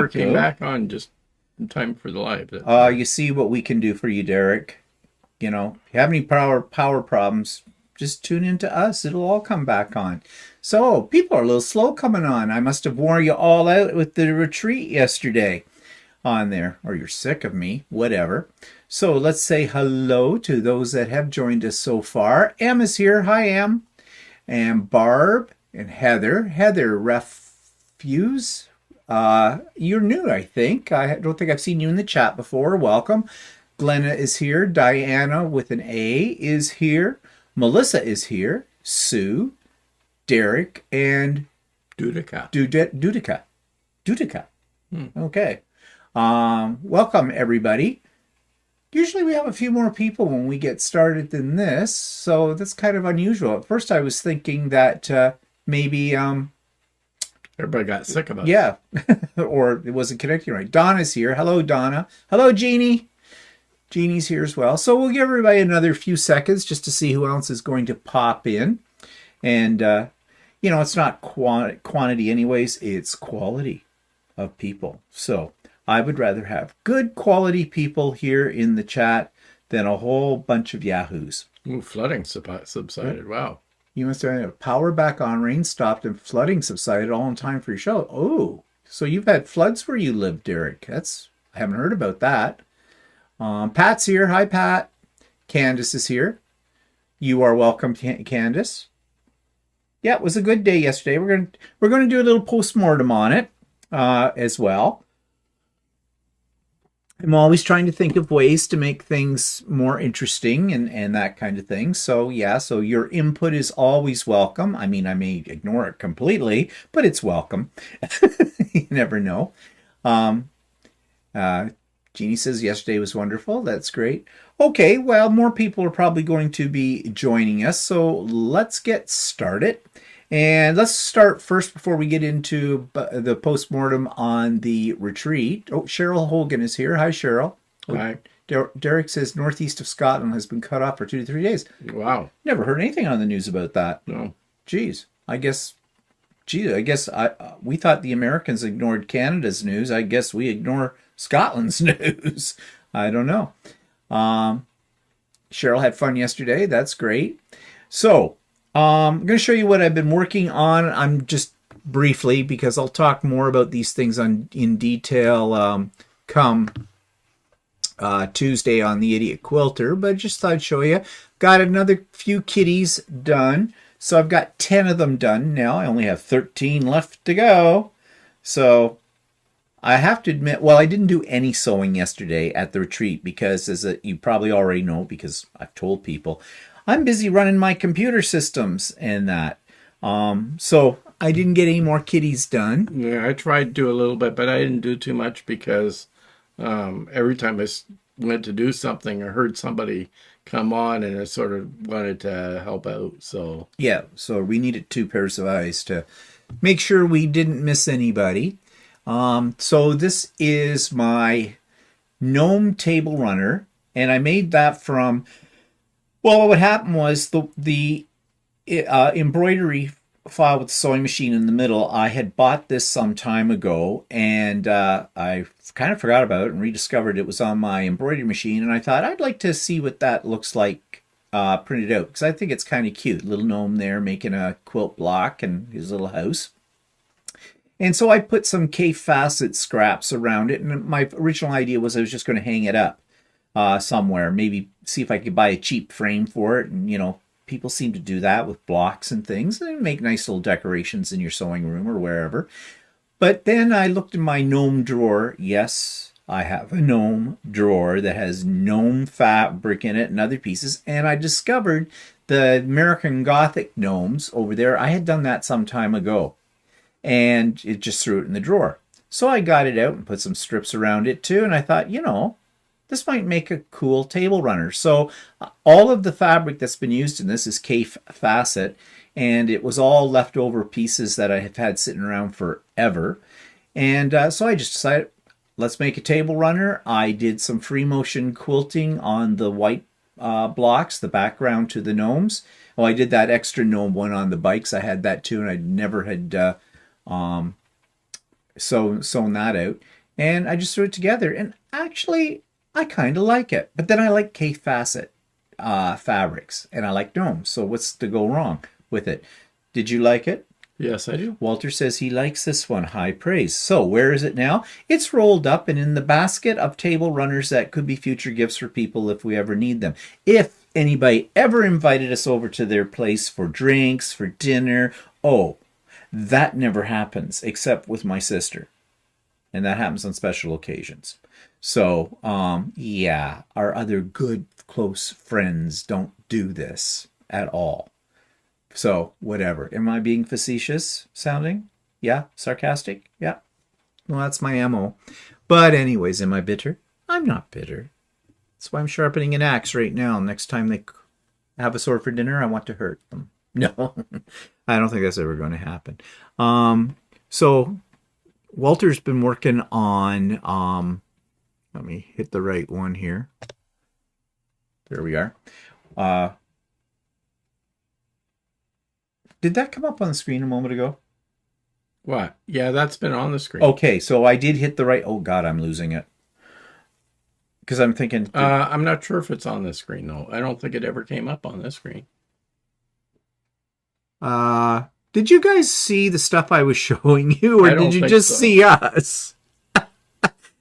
power came back on just in time for the live. You see what we can do for you, Derek. You know, if you have any power problems, just tune into us. It'll all come back on. So people are a little slow coming on. I must have worn you all out with the retreat yesterday on there, or you're sick of me, whatever. So let's say hello to those that have joined us so far. Em is here. Hi, Em. And Barb and Heather. Heather Refuse. You're new, I think. I don't think I've seen you in the chat before. Welcome. Glenna is here. Diana with an A is here. Melissa is here. Sue, Derek, and Dudica. Dudica. Okay. Welcome, everybody. Usually we have a few more people when we get started than this, so that's kind of unusual. At first I was thinking that maybe... everybody got sick of us. Yeah, or it wasn't connecting right. Donna's here. Hello, Donna. Hello, Jeannie. Jeannie's here as well. So we'll give everybody another few seconds just to see who else is going to pop in. And, you know, it's not quantity anyways, it's quality of people. So I would rather have good quality people here in the chat than a whole bunch of yahoos. Ooh, flooding subsided. Wow. You must have power back on, rain stopped, and flooding subsided all in time for your show. Oh, so you've had floods where you live, Derek. I haven't heard about that. Pat's here. Hi, Pat. Candace is here. You are welcome, Candace. Yeah, it was a good day yesterday. We're going to do a little postmortem on it as well. I'm always trying to think of ways to make things more interesting and that kind of thing. So yeah, so your input is always welcome. I mean, I may ignore it completely, but it's welcome. You never know. Jeannie says yesterday was wonderful. That's great. Okay, well, more people are probably going to be joining us. So let's get started. And let's start first before we get into the postmortem on the retreat. Oh, Cheryl Hogan is here. Hi, Cheryl. Hi. Derek says northeast of Scotland has been cut off for 2 to 3 days. Wow. Never heard anything on the news about that. No. Geez, I guess we thought the Americans ignored Canada's news. I guess we ignore Scotland's news. I don't know. Cheryl had fun yesterday. That's great. So I'm going to show you what I've been working on. I'm just briefly, because I'll talk more about these things in detail come Tuesday on the Idiot Quilter, but just thought I'd show you. Got another few kitties done. So I've got 10 of them done now. I only have 13 left to go. So I have to admit, well, I didn't do any sewing yesterday at the retreat because, as you probably already know, because I've told people, I'm busy running my computer systems and that. So I didn't get any more kitties done. Yeah, I tried to do a little bit, but I didn't do too much because every time I went to do something, I heard somebody come on and I sort of wanted to help out. So yeah, so we needed 2 pairs of eyes to make sure we didn't miss anybody. So this is my gnome table runner, and I made that from, well, what happened was the embroidery file with the sewing machine in the middle, I had bought this some time ago, and I kind of forgot about it and rediscovered it was on my embroidery machine, and I thought I'd like to see what that looks like printed out, because I think it's kind of cute. Little gnome there making a quilt block and his little house. And so I put some K facet scraps around it, and my original idea was I was just going to hang it up somewhere, maybe see if I could buy a cheap frame for it, and, you know, people seem to do that with blocks and things and make nice little decorations in your sewing room or wherever. But then I looked in my gnome drawer. Yes, I have a gnome drawer that has gnome fabric in it and other pieces. And I discovered the American Gothic gnomes over there. I had done that some time ago, and it just threw it in the drawer. So I got it out and put some strips around it too. And I thought, you know, this might make a cool table runner. So all of the fabric that's been used in this is K facet, and it was all leftover pieces that I have had sitting around forever. And so I just decided, let's make a table runner. I did some free motion quilting on the white blocks, the background to the gnomes. Oh, I did that extra gnome one on the bikes. I had that too, and I never had sewn that out. and I just threw it together. And actually, I kind of like it. But then I like K facet fabrics, and I like domes. So what's to go wrong with it? Did you like it? Yes, I do. Walter says he likes this one. High praise. So where is it now? It's rolled up and in the basket of table runners that could be future gifts for people if we ever need them. If anybody ever invited us over to their place for drinks, for dinner, oh, that never happens except with my sister. And that happens on special occasions. So, yeah, our other good close friends don't do this at all. So, whatever. Am I being facetious sounding? Yeah? Sarcastic? Yeah. Well, that's my MO. But anyways, am I bitter? I'm not bitter. That's why I'm sharpening an axe right now. Next time they have a sword for dinner, I want to hurt them. No, I don't think that's ever going to happen. So Walter's been working on, let me hit the right one here. There we are. Did that come up on the screen a moment ago? What? Yeah, that's been on the screen. Okay, so I did hit the right. Oh God, I'm losing it. Because I'm thinking. I'm not sure if it's on the screen though. I don't think it ever came up on this screen. Did you guys see the stuff I was showing you, or did you just see us?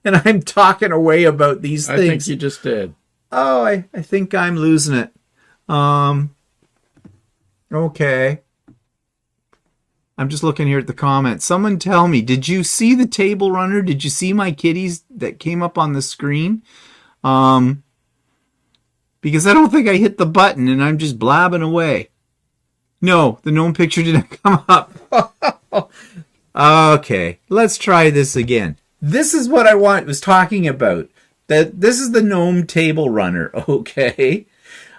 And I'm talking away about these things. I think you just did. Oh, I think I'm losing it. Okay. I'm just looking here at the comments. Someone tell me, did you see the table runner? Did you see my kitties that came up on the screen? Because I don't think I hit the button and I'm just blabbing away. No, the gnome picture didn't come up. Okay, let's try this again. This is what I was talking about. This is the gnome table runner, okay?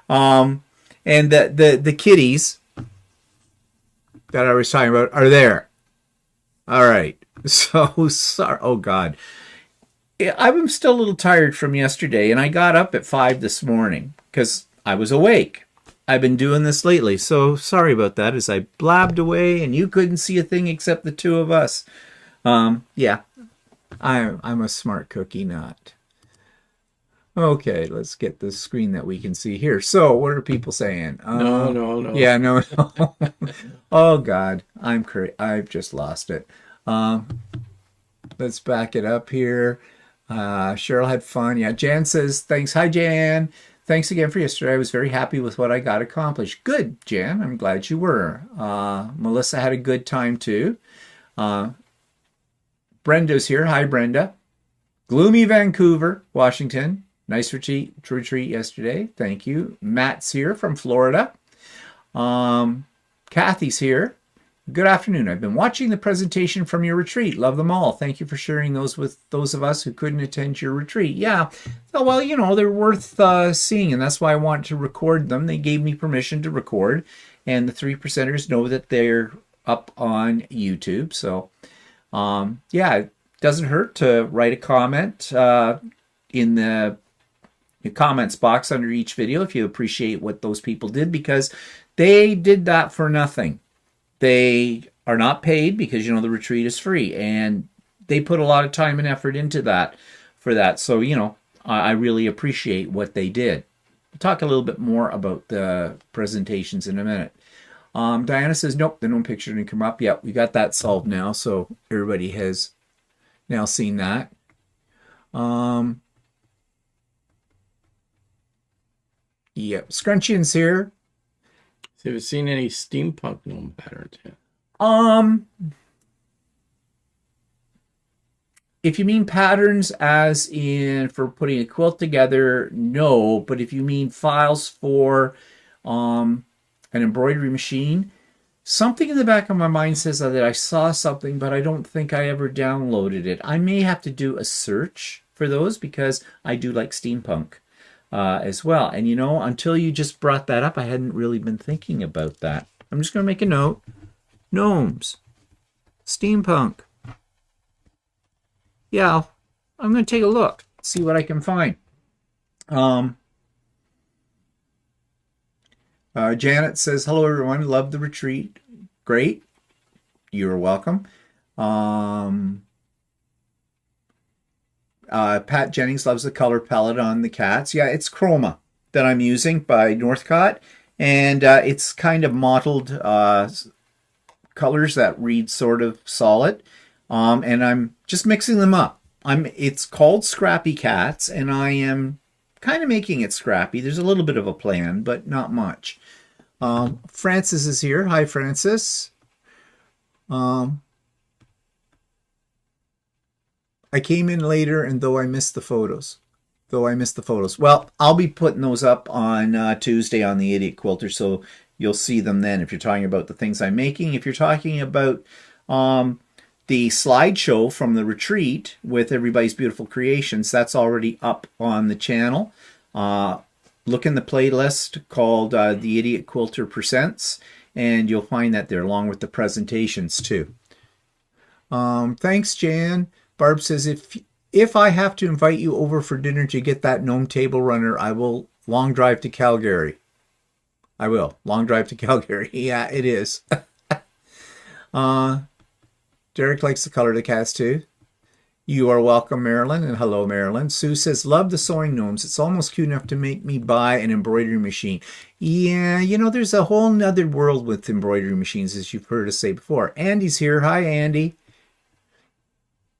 And the kitties that I was talking about are there. All right. So sorry. Oh God, I'm still a little tired from yesterday, and I got up at 5 this morning because I was awake. I've been doing this lately, so sorry about that as I blabbed away and you couldn't see a thing except the two of us. Yeah, I'm a smart cookie nut. Okay, let's get the screen that we can see here. So, what are people saying? No. Yeah, no. Oh God, I've just lost it. Let's back it up here. Cheryl had fun. Yeah, Jan says thanks. Hi, Jan. Thanks again for yesterday. I was very happy with what I got accomplished. Good, Jan. I'm glad you were. Melissa had a good time too. Brenda's here. Hi, Brenda. Gloomy Vancouver, Washington. Nice retreat yesterday. Thank you. Matt's here from Florida. Kathy's here. Good afternoon. I've been watching the presentation from your retreat. Love them all. Thank you for sharing those with those of us who couldn't attend your retreat. Yeah. Well, they're worth seeing, and that's why I want to record them. They gave me permission to record, and the 3%ers know that they're up on YouTube. So, yeah, it doesn't hurt to write a comment in the comments box under each video if you appreciate what those people did, because they did that for nothing. They are not paid because, the retreat is free, and they put a lot of time and effort into that for that. So, I really appreciate what they did. We'll talk a little bit more about the presentations in a minute. Diana says, nope, the gnome picture didn't come up. Yep, we got that solved now. So everybody has now seen that. Yep, Scrunchian's here. So have you seen any steampunk gnome patterns yet? If you mean patterns as in for putting a quilt together, no. But if you mean files for an embroidery machine, something in the back of my mind says that I saw something, but I don't think I ever downloaded it. I may have to do a search for those because I do like steampunk as well. And until you just brought that up, I hadn't really been thinking about that. I'm just going to make a note. Gnomes. Steampunk. Yeah, I'm going to take a look, see what I can find. Janet says, hello, everyone. Love the retreat. Great. You're welcome. Pat Jennings loves the color palette on the cats. Yeah, it's Chroma that I'm using by Northcott, and it's kind of mottled colors that read sort of solid, and I'm just mixing them up. It's called Scrappy Cats, and I am kind of making it scrappy. There's a little bit of a plan, but not much. Francis is here. Hi, Francis. I came in later, and though I missed the photos. Well, I'll be putting those up on Tuesday on the Idiot Quilter, so you'll see them then if you're talking about the things I'm making. If you're talking about the slideshow from the retreat with Everybody's Beautiful Creations, that's already up on the channel. Look in the playlist called The Idiot Quilter Presents, and you'll find that there along with the presentations too. Thanks, Jan. Barb says, if I have to invite you over for dinner to get that gnome table runner, I will long drive to Calgary. I will. Long drive to Calgary. Yeah, it is. Derek likes the color of the cats too. You are welcome, Marilyn, and hello, Marilyn. Sue says, love the sewing gnomes. It's almost cute enough to make me buy an embroidery machine. Yeah, there's a whole nother world with embroidery machines, as you've heard us say before. Andy's here. Hi, Andy.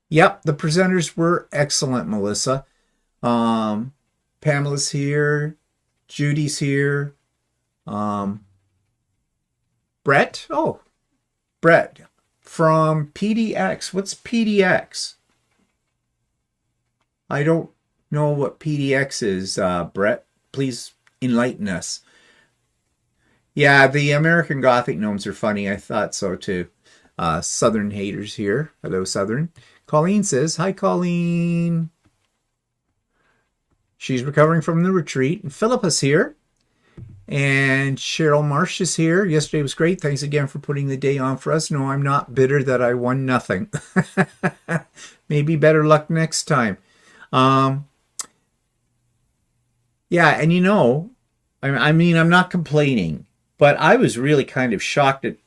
Yep, the presenters were excellent, Melissa. Pamela's here. Judy's here. Brett? Oh, Brett from PDX. What's PDX? I don't know what PDX is, Brett. Please enlighten us. Yeah, the American Gothic gnomes are funny. I thought so too. Southern haters here. Hello, Southern. Colleen says, hi, Colleen. She's recovering from the retreat. And Philippa's here. And Cheryl Marsh is here. Yesterday was great. Thanks again for putting the day on for us. No, I'm not bitter that I won nothing. Maybe better luck next time. Yeah, and I'm not complaining, but I was really kind of shocked at,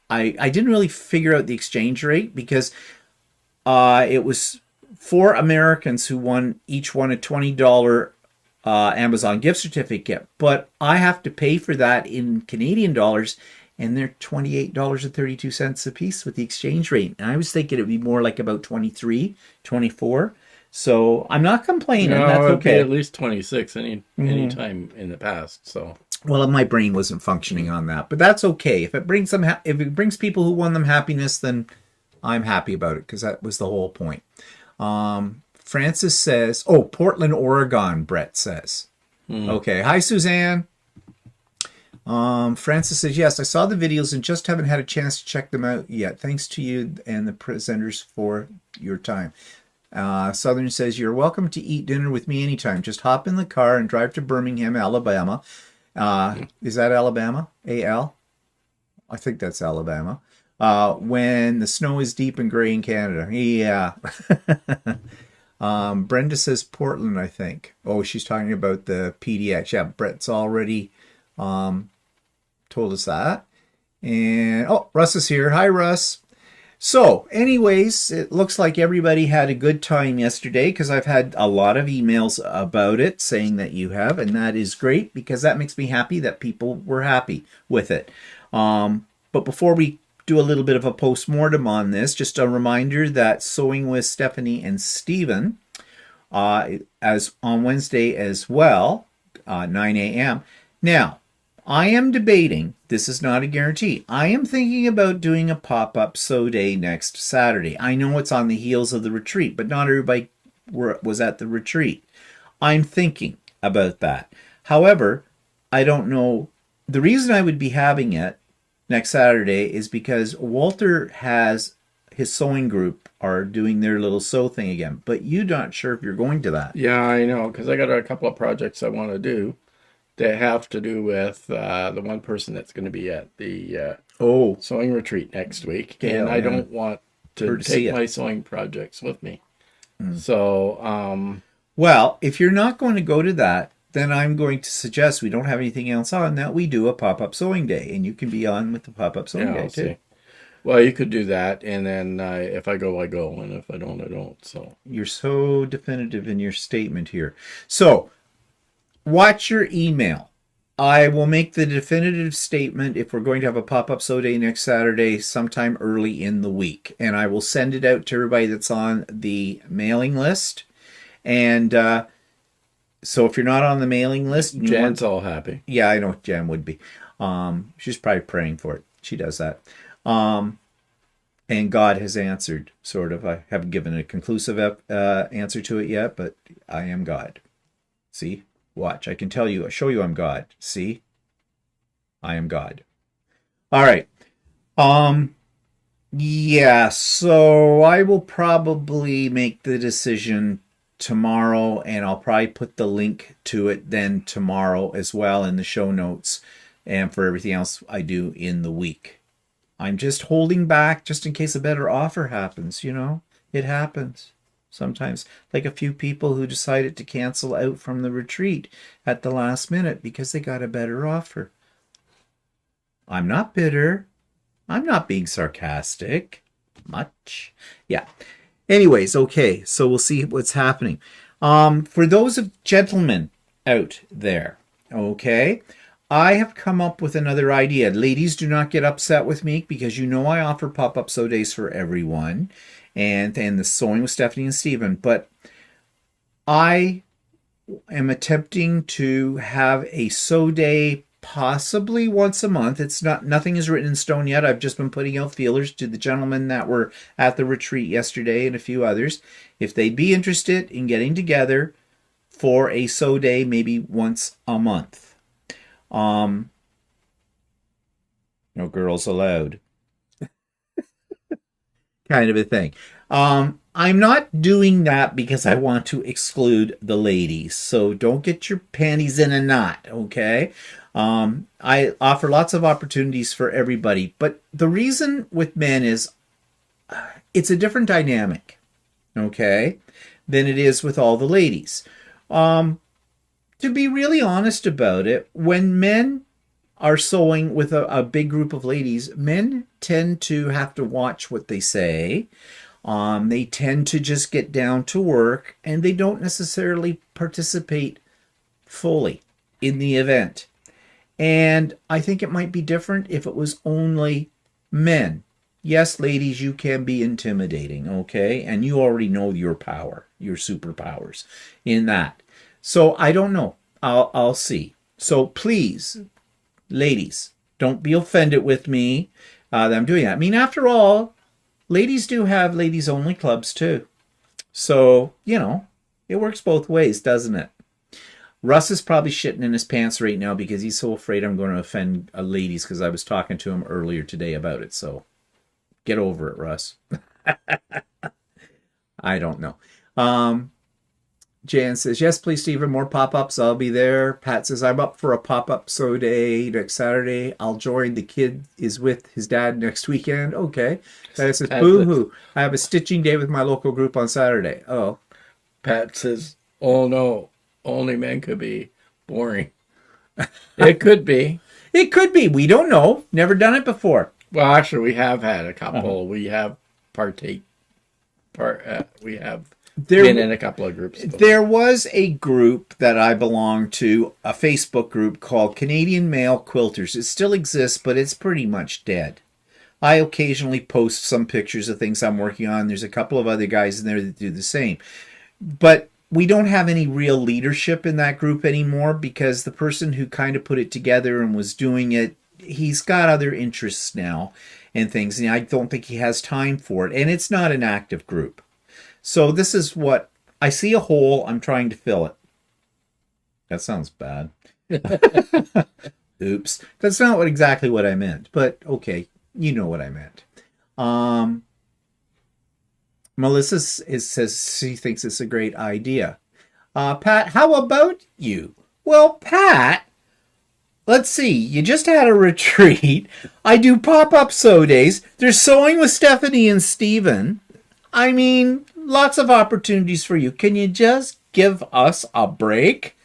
I didn't really figure out the exchange rate because it was 4 Americans who each won a $20 Amazon gift certificate, but I have to pay for that in Canadian dollars, and they're $28.32 a piece with the exchange rate. And I was thinking it would be more like about 23, 24. So I'm not complaining. No, that's okay. At least 26 any time in the past. So well, my brain wasn't functioning on that, but that's okay. If it brings them, if it brings people who won them happiness, then I'm happy about it because that was the whole point. Francis says, "Oh, Portland, Oregon." Brett says, "Okay." Hi, Suzanne. Francis says, "Yes, I saw the videos and just haven't had a chance to check them out yet. Thanks to you and the presenters for your time." Southern says, "You're welcome to eat dinner with me anytime. Just hop in the car and drive to Birmingham, Alabama." Is that Alabama? AL? I think that's Alabama. When the snow is deep and gray in Canada. Yeah. Brenda says Portland, I think. Oh, she's talking about the PDX. Yeah, Brett's already told us that. And, oh, Russ is here. Hi, Russ. So, anyways, it looks like everybody had a good time yesterday because I've had a lot of emails about it saying that you have, and that is great because that makes me happy that people were happy with it. But before we do a little bit of a post-mortem on this, just a reminder that Sewing with Stephanie and Stephen, as on Wednesday as well, 9 a.m. Now, I am debating, this is not a guarantee, I am thinking about doing a pop-up sew day next Saturday. I know it's on the heels of the retreat, but not everybody was at the retreat. I'm thinking about that. However, I don't know, the reason I would be having it next Saturday is because Walter has his sewing group are doing their little sew thing again, but you're not sure if you're going to that. Yeah, I know, because I got a couple of projects I want to do that have to do with the one person that's going to be at the sewing retreat next week, and I don't want to take my sewing projects with me. So, well, if you're not going to go to that, then I'm going to suggest we don't have anything else on, that we do a pop-up sewing day, and you can be on with the pop-up sewing day too. Well, you could do that, and then if I go, I go, and if I don't, I don't. So You're so definitive in your statement here. So watch your email. I will make the definitive statement if we're going to have a pop-up sew day next Saturday sometime early in the week. And I will send it out to everybody that's on the mailing list. And so if you're not on the mailing list... Jan's all happy. Yeah, I know Jan would be. She's probably praying for it. She does that. And God has answered, sort of. I haven't given a conclusive answer to it yet, but I am God. See? Watch. I can tell you, show you I'm God. See? I am God. All right. Yeah, so I will probably make the decision tomorrow, and I'll probably put the link to it then tomorrow as well in the show notes and for everything else I do in the week. I'm just holding back just in case a better offer happens, It happens. Sometimes, like a few people who decided to cancel out from the retreat at the last minute because they got a better offer. I'm not bitter. I'm not being sarcastic. Much. Yeah. Anyways, okay, so we'll see what's happening. For those of gentlemen out there, okay, I have come up with another idea. Ladies, do not get upset with me because I offer pop-up sew days for everyone. And the sewing with Stephanie and Stephen. But I am attempting to have a sew day possibly once a month. Nothing is written in stone yet. I've just been putting out feelers to the gentlemen that were at the retreat yesterday and a few others. If they'd be interested in getting together for a sew day maybe once a month. No girls allowed. Kind of a thing. I'm not doing that because I want to exclude the ladies. So don't get your panties in a knot, okay? I offer lots of opportunities for everybody. But the reason with men is it's a different dynamic, okay, than it is with all the ladies. To be really honest about it, when men are sewing with a big group of ladies, men tend to have to watch what they say. They tend to just get down to work, and they don't necessarily participate fully in the event. And I think it might be different if it was only men. Yes, ladies, you can be intimidating, okay? And you already know your power, your superpowers in that. So I don't know. I'll see. So please, ladies, don't be offended with me that I'm doing that. I mean, after all, ladies do have ladies-only clubs too. So, it works both ways, doesn't it? Russ is probably shitting in his pants right now because he's so afraid I'm going to offend ladies because I was talking to him earlier today about it. So get over it, Russ. I don't know. Jan says, yes, please, Stephen, more pop-ups. I'll be there. Pat says, I'm up for a pop-up sew day next Saturday. I'll join. The kid is with his dad next weekend. Okay. Pat says, boo-hoo. I have a stitching day with my local group on Saturday. Oh. Pat says, oh, no. Only men could be boring. It could be. It could be. We don't know. Never done it before. Well, actually, we have had a couple. We have we have been in a couple of groups. There was a group that I belonged to, a Facebook group called Canadian Male Quilters. It still exists, but it's pretty much dead. I occasionally post some pictures of things I'm working on. There's a couple of other guys in there that do the same. But we don't have any real leadership in that group anymore because the person who kind of put it together and was doing it, he's got other interests now and things, and I don't think he has time for it. And it's not an active group. So this is what I see: a hole. I'm trying to fill it. That sounds bad. Oops. That's not exactly what I meant, but okay, you know what I meant. Melissa says she thinks it's a great idea. Pat, how about you? Well, Pat, let's see. You just had a retreat. I do pop-up sew days. There's sewing with Stephanie and Stephen. I mean, lots of opportunities for you. Can you just give us a break?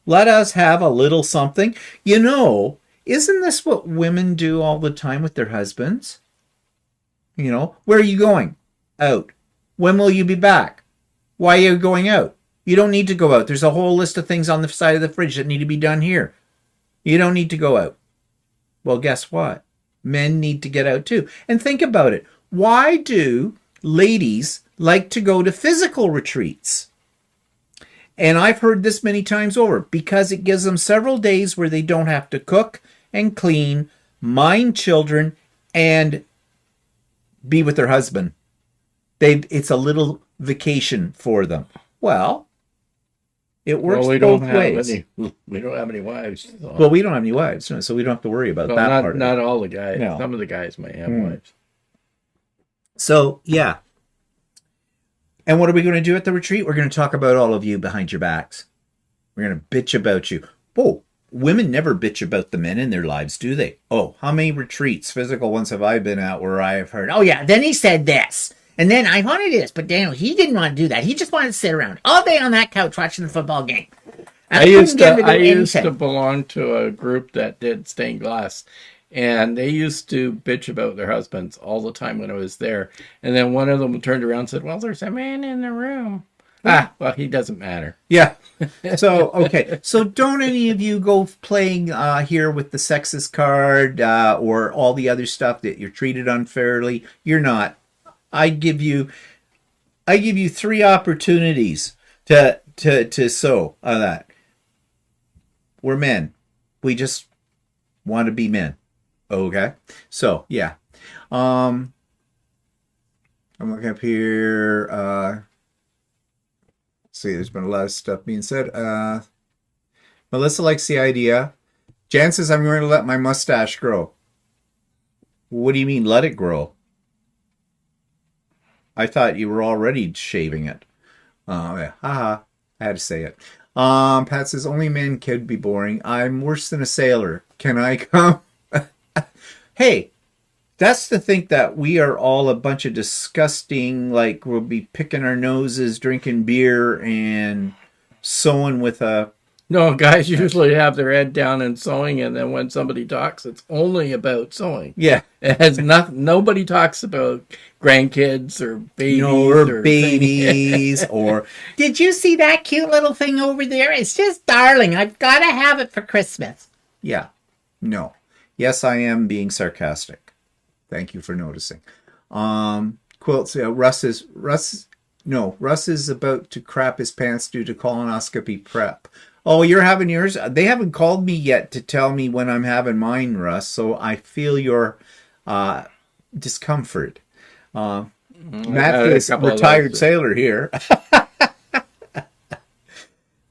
Let us have a little something. Isn't this what women do all the time with their husbands? You know, where are you going? Out. When will you be back? Why are you going out? You don't need to go out. There's a whole list of things on the side of the fridge that need to be done here. You don't need to go out. Well, guess what? Men need to get out too. And think about it. Why do ladies like to go to physical retreats? And I've heard this many times over. Because it gives them several days where they don't have to cook and clean, mind children, and be with their husband. It's a little vacation for them. Well, it works both ways. We don't have any wives. So. Well, we don't have any wives, so we don't have to worry about that part. Not all the guys. No. Some of the guys might have wives. So, yeah. And what are we going to do at the retreat? We're going to talk about all of you behind your backs. We're going to bitch about you. Oh, women never bitch about the men in their lives, do they? Oh, how many retreats, physical ones, have I been at where I have heard, oh yeah, then he said this. And then I wanted this, but Daniel, he didn't want to do that. He just wanted to sit around all day on that couch watching the football game. I used to belong to a group that did stained glass, and they used to bitch about their husbands all the time when I was there. And then one of them turned around and said, well, there's a man in the room. Well, he doesn't matter. Yeah. So, okay. So don't any of you go playing here with the sexist card or all the other stuff that you're treated unfairly. You're not. I give you 3 opportunities to sow on that. We're men. We just want to be men. Okay? So, yeah. I'm looking up here. See, there's been a lot of stuff being said. Melissa likes the idea. Jan says, I'm going to let my mustache grow. What do you mean, let it grow? I thought you were already shaving it. Yeah. Haha. I had to say it. Pat says, only men could be boring. I'm worse than a sailor. Can I come? Hey, that's to think that we are all a bunch of disgusting, like we'll be picking our noses, drinking beer, and sewing with a... No, guys usually have their head down and sewing, and then when somebody talks, it's only about sewing. Yeah. It has nothing. Nobody talks about grandkids or babies. Or babies, or... Did you see that cute little thing over there? It's just darling. I've got to have it for Christmas. Yeah. No. Yes, I am being sarcastic. Thank you for noticing. Quilt, Russ is about to crap his pants due to colonoscopy prep. Oh, you're having yours? They haven't called me yet to tell me when I'm having mine, Russ, so I feel your discomfort. Matt is a retired sailor here.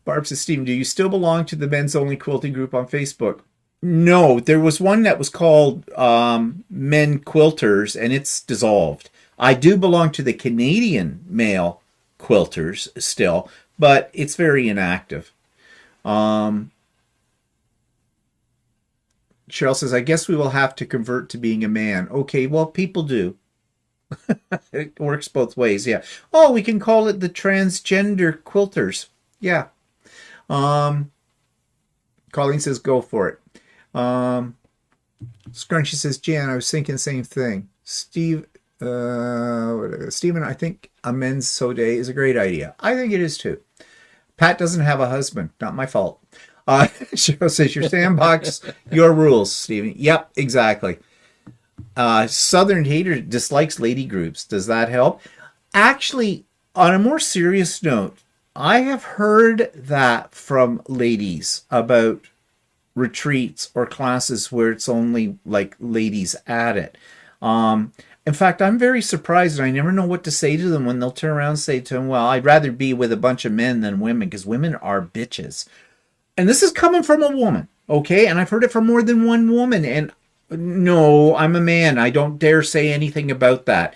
Barb says, Stephen, do you still belong to the men's only quilting group on Facebook? No, there was one that was called Men Quilters, and it's dissolved. I do belong to the Canadian male quilters still, but it's very inactive. Cheryl says, I guess we will have to convert to being a man. Okay, well, people do. It works both ways, yeah. Oh, we can call it the transgender quilters. Yeah. Colleen says, go for it. Scrunchy says, Jan, I was thinking the same thing. Stephen, I think a men's sew day is a great idea. I think it is too. Pat doesn't have a husband. Not my fault. Cheryl says, your sandbox, your rules, Stephen. Yep, exactly. Southern Hater dislikes lady groups. Does that help? Actually, on a more serious note, I have heard that from ladies about retreats or classes where it's only like ladies at it. In fact, I'm very surprised, and I never know what to say to them when they'll turn around and say to them, well, I'd rather be with a bunch of men than women, because women are bitches. And this is coming from a woman, okay? And I've heard it from more than one woman, and no, I'm a man. I don't dare say anything about that.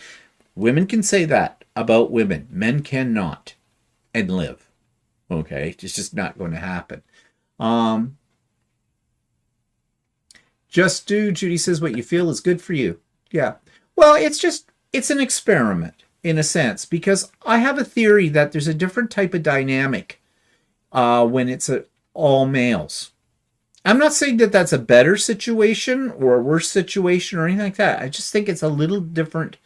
Women can say that about women. Men cannot and live, okay? It's just not going to happen. Just do, Judy says, what you feel is good for you. Yeah. Well, it's an experiment in a sense, because I have a theory that there's a different type of dynamic when it's all males. I'm not saying that that's a better situation or a worse situation or anything like that. I just think it's a little different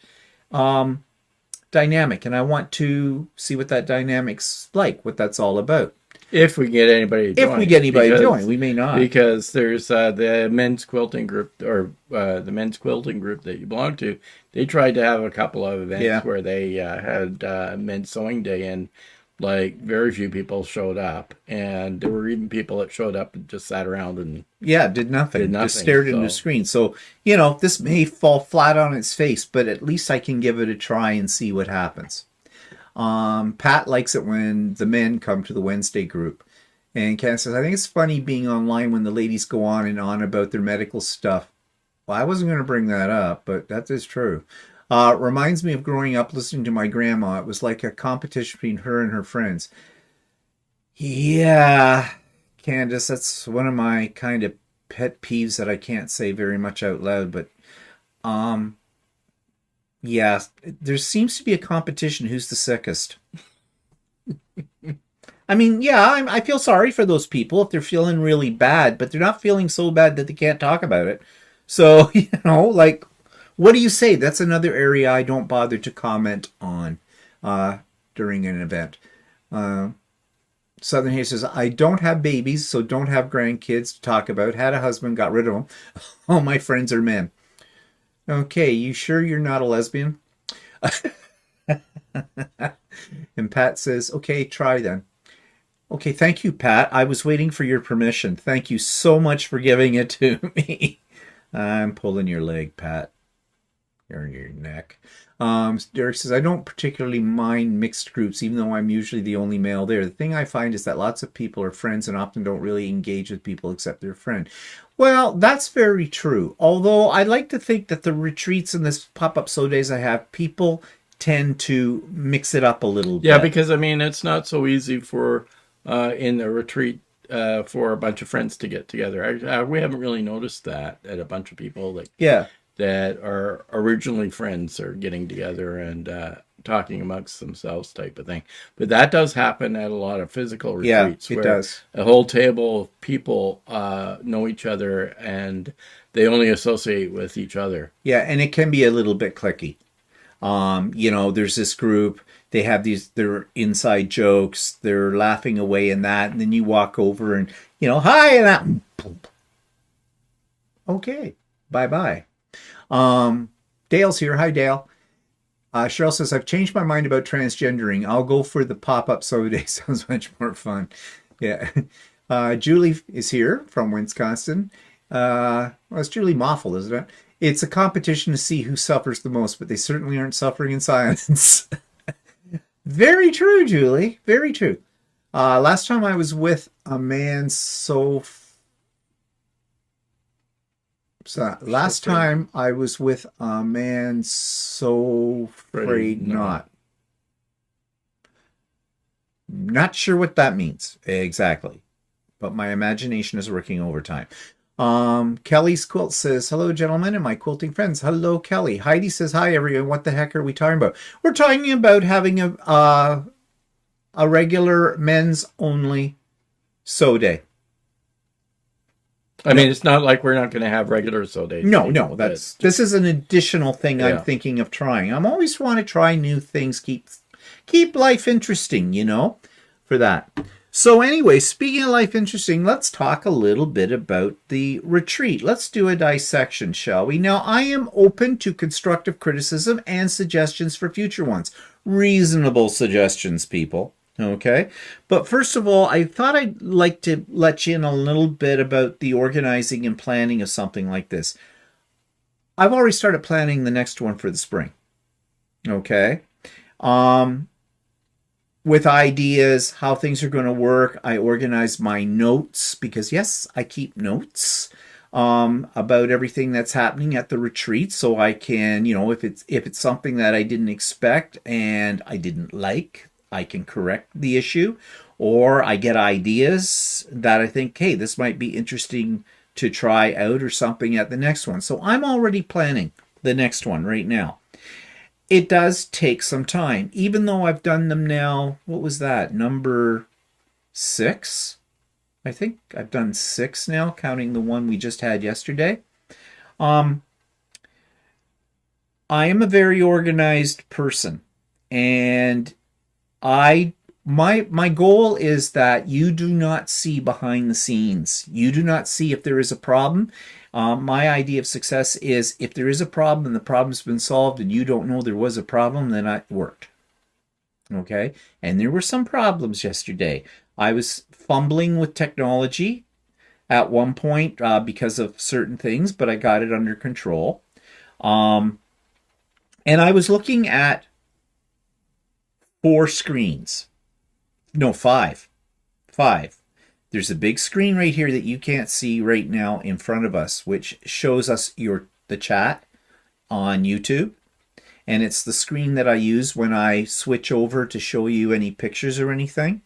dynamic, and I want to see what that dynamic's like, what that's all about. If we get anybody to join. If we get anybody to join, we may not. Because there's the men's quilting group, or the men's quilting group that you belong to. They tried to have a couple of events where they had men's sewing day, and like very few people showed up. And there were even people that showed up and just sat around and did nothing. Just stared into the screen. So, this may fall flat on its face, but at least I can give it a try and see what happens. Pat likes it when the men come to the Wednesday group. And Ken says, I think it's funny being online when the ladies go on and on about their medical stuff. Well, I wasn't going to bring that up, but that is true. Reminds me of growing up listening to my grandma. It was like a competition between her and her friends. Yeah, Candace, that's one of my kind of pet peeves that I can't say very much out loud, but yeah, there seems to be a competition who's the sickest. I mean, yeah, I feel sorry for those people if they're feeling really bad, but they're not feeling so bad that they can't talk about it. So, like, what do you say? That's another area I don't bother to comment on during an event. Southern Haze says, I don't have babies, so don't have grandkids to talk about. Had a husband, got rid of them. All my friends are men. Okay, you sure you're not a lesbian? And Pat says, okay, try then. Okay, thank you, Pat. I was waiting for your permission. Thank you so much for giving it to me. I'm pulling your leg, Pat. Or your neck. Derek says, I don't particularly mind mixed groups, even though I'm usually the only male there. The thing I find is that lots of people are friends and often don't really engage with people except their friend. Well, that's very true. Although I like to think that the retreats and this pop-up sew days I have, people tend to mix it up a little bit. Yeah, because, I mean, it's not so easy for, in the retreat, for a bunch of friends to get together. We haven't really noticed that at a bunch of people that are originally friends are getting together and talking amongst themselves type of thing. But that does happen at a lot of physical retreats. Yeah, it does. A whole table of people know each other and they only associate with each other. Yeah, and it can be a little bit cliquey. There's this group, they have their inside jokes, they're laughing away in that, and then you walk over and, hi, and that. Okay, bye-bye. Dale's here. Hi, Dale. Cheryl says, I've changed my mind about transgendering. I'll go for the pop-up sew day. Sounds much more fun. Yeah. Julie is here from Wisconsin. Well, it's Julie Moffel, isn't it? It's a competition to see who suffers the most, but they certainly aren't suffering in silence. Very true, Julie. Very true. Last time I was with a man last time I was with a man so afraid not. Not sure what that means exactly, but my imagination is working overtime. Kelly's Quilt says, hello, gentlemen, and my quilting friends. Hello, Kelly. Heidi says, hi, everyone. What the heck are we talking about? We're talking about having a regular men's only sew day. I mean, it's not like we're not going to have regular sew days. No, this is an additional thing I'm thinking of trying. I'm always want to try new things, keep life interesting, for that. So anyway, speaking of life interesting, let's talk a little bit about the retreat. Let's do a dissection, shall we? Now, I am open to constructive criticism and suggestions for future ones. Reasonable suggestions, people. Okay? But first of all, I thought I'd like to let you in a little bit about the organizing and planning of something like this. I've already started planning the next one for the spring. Okay? With ideas, how things are going to work. I organize my notes because, yes, I keep notes about everything that's happening at the retreat, so I can, if it's something that I didn't expect and I didn't like, I can correct the issue, or I get ideas that I think, hey, this might be interesting to try out or something at the next one. So I'm already planning the next one right now. It does take some time, even though I've done them now. What was that? Number 6? I think I've done 6 now, counting the one we just had yesterday. I am a very organized person, and my goal is that you do not see behind the scenes. You do not see if there is a problem. My idea of success is if there is a problem and the problem's been solved and you don't know there was a problem, then it worked. Okay? And there were some problems yesterday. I was fumbling with technology at one point because of certain things, but I got it under control. And I was looking at 4 screens. No, 5. 5. There's a big screen right here that you can't see right now in front of us, which shows us the chat on YouTube. And it's the screen that I use when I switch over to show you any pictures or anything.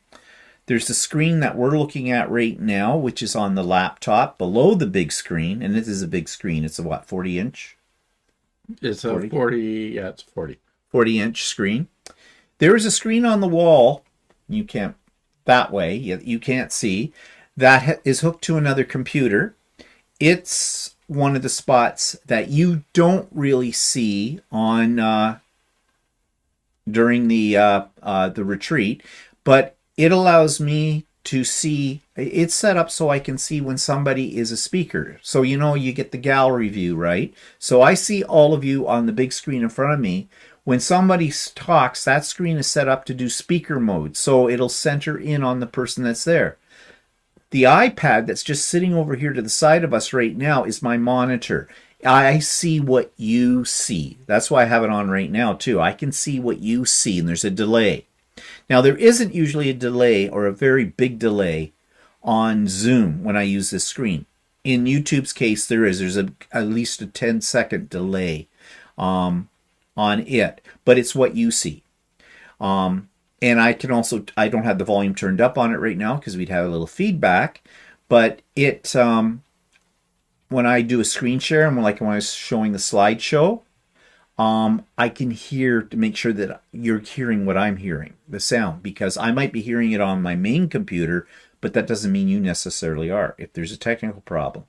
There's the screen that we're looking at right now, which is on the laptop below the big screen. And it is a big screen. It's a 40 inch? It's a 40, yeah, it's 40. 40 inch screen. There is a screen on the wall. You can't, that way, you can't see. That is hooked to another computer. It's one of the spots that you don't really see on during the retreat, but it allows me to see. It's set up so I can see when somebody is a speaker. So you get the gallery view, right? So I see all of you on the big screen in front of me. When somebody talks, that screen is set up to do speaker mode, so it'll center in on the person that's there. The iPad that's just sitting over here to the side of us right now is my monitor. I see what you see. That's why I have it on right now, too. I can see what you see, and there's a delay. Now, there isn't usually a delay or a very big delay on Zoom when I use this screen. In YouTube's case, there is. There's at least a 10-second delay on it, but it's what you see. And I don't have the volume turned up on it right now because we'd have a little feedback, but it, when I do a screen share, and like when I was showing the slideshow, I can hear to make sure that you're hearing what I'm hearing, the sound, because I might be hearing it on my main computer, but that doesn't mean you necessarily are if there's a technical problem.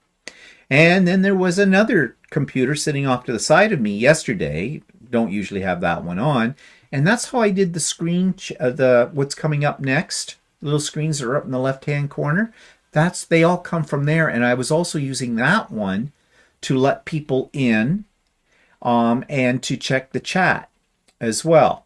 And then there was another computer sitting off to the side of me yesterday. Don't usually have that one on. And that's how I did the screen, what's coming up next. Little screens are up in the left-hand corner. They all come from there. And I was also using that one to let people in and to check the chat as well.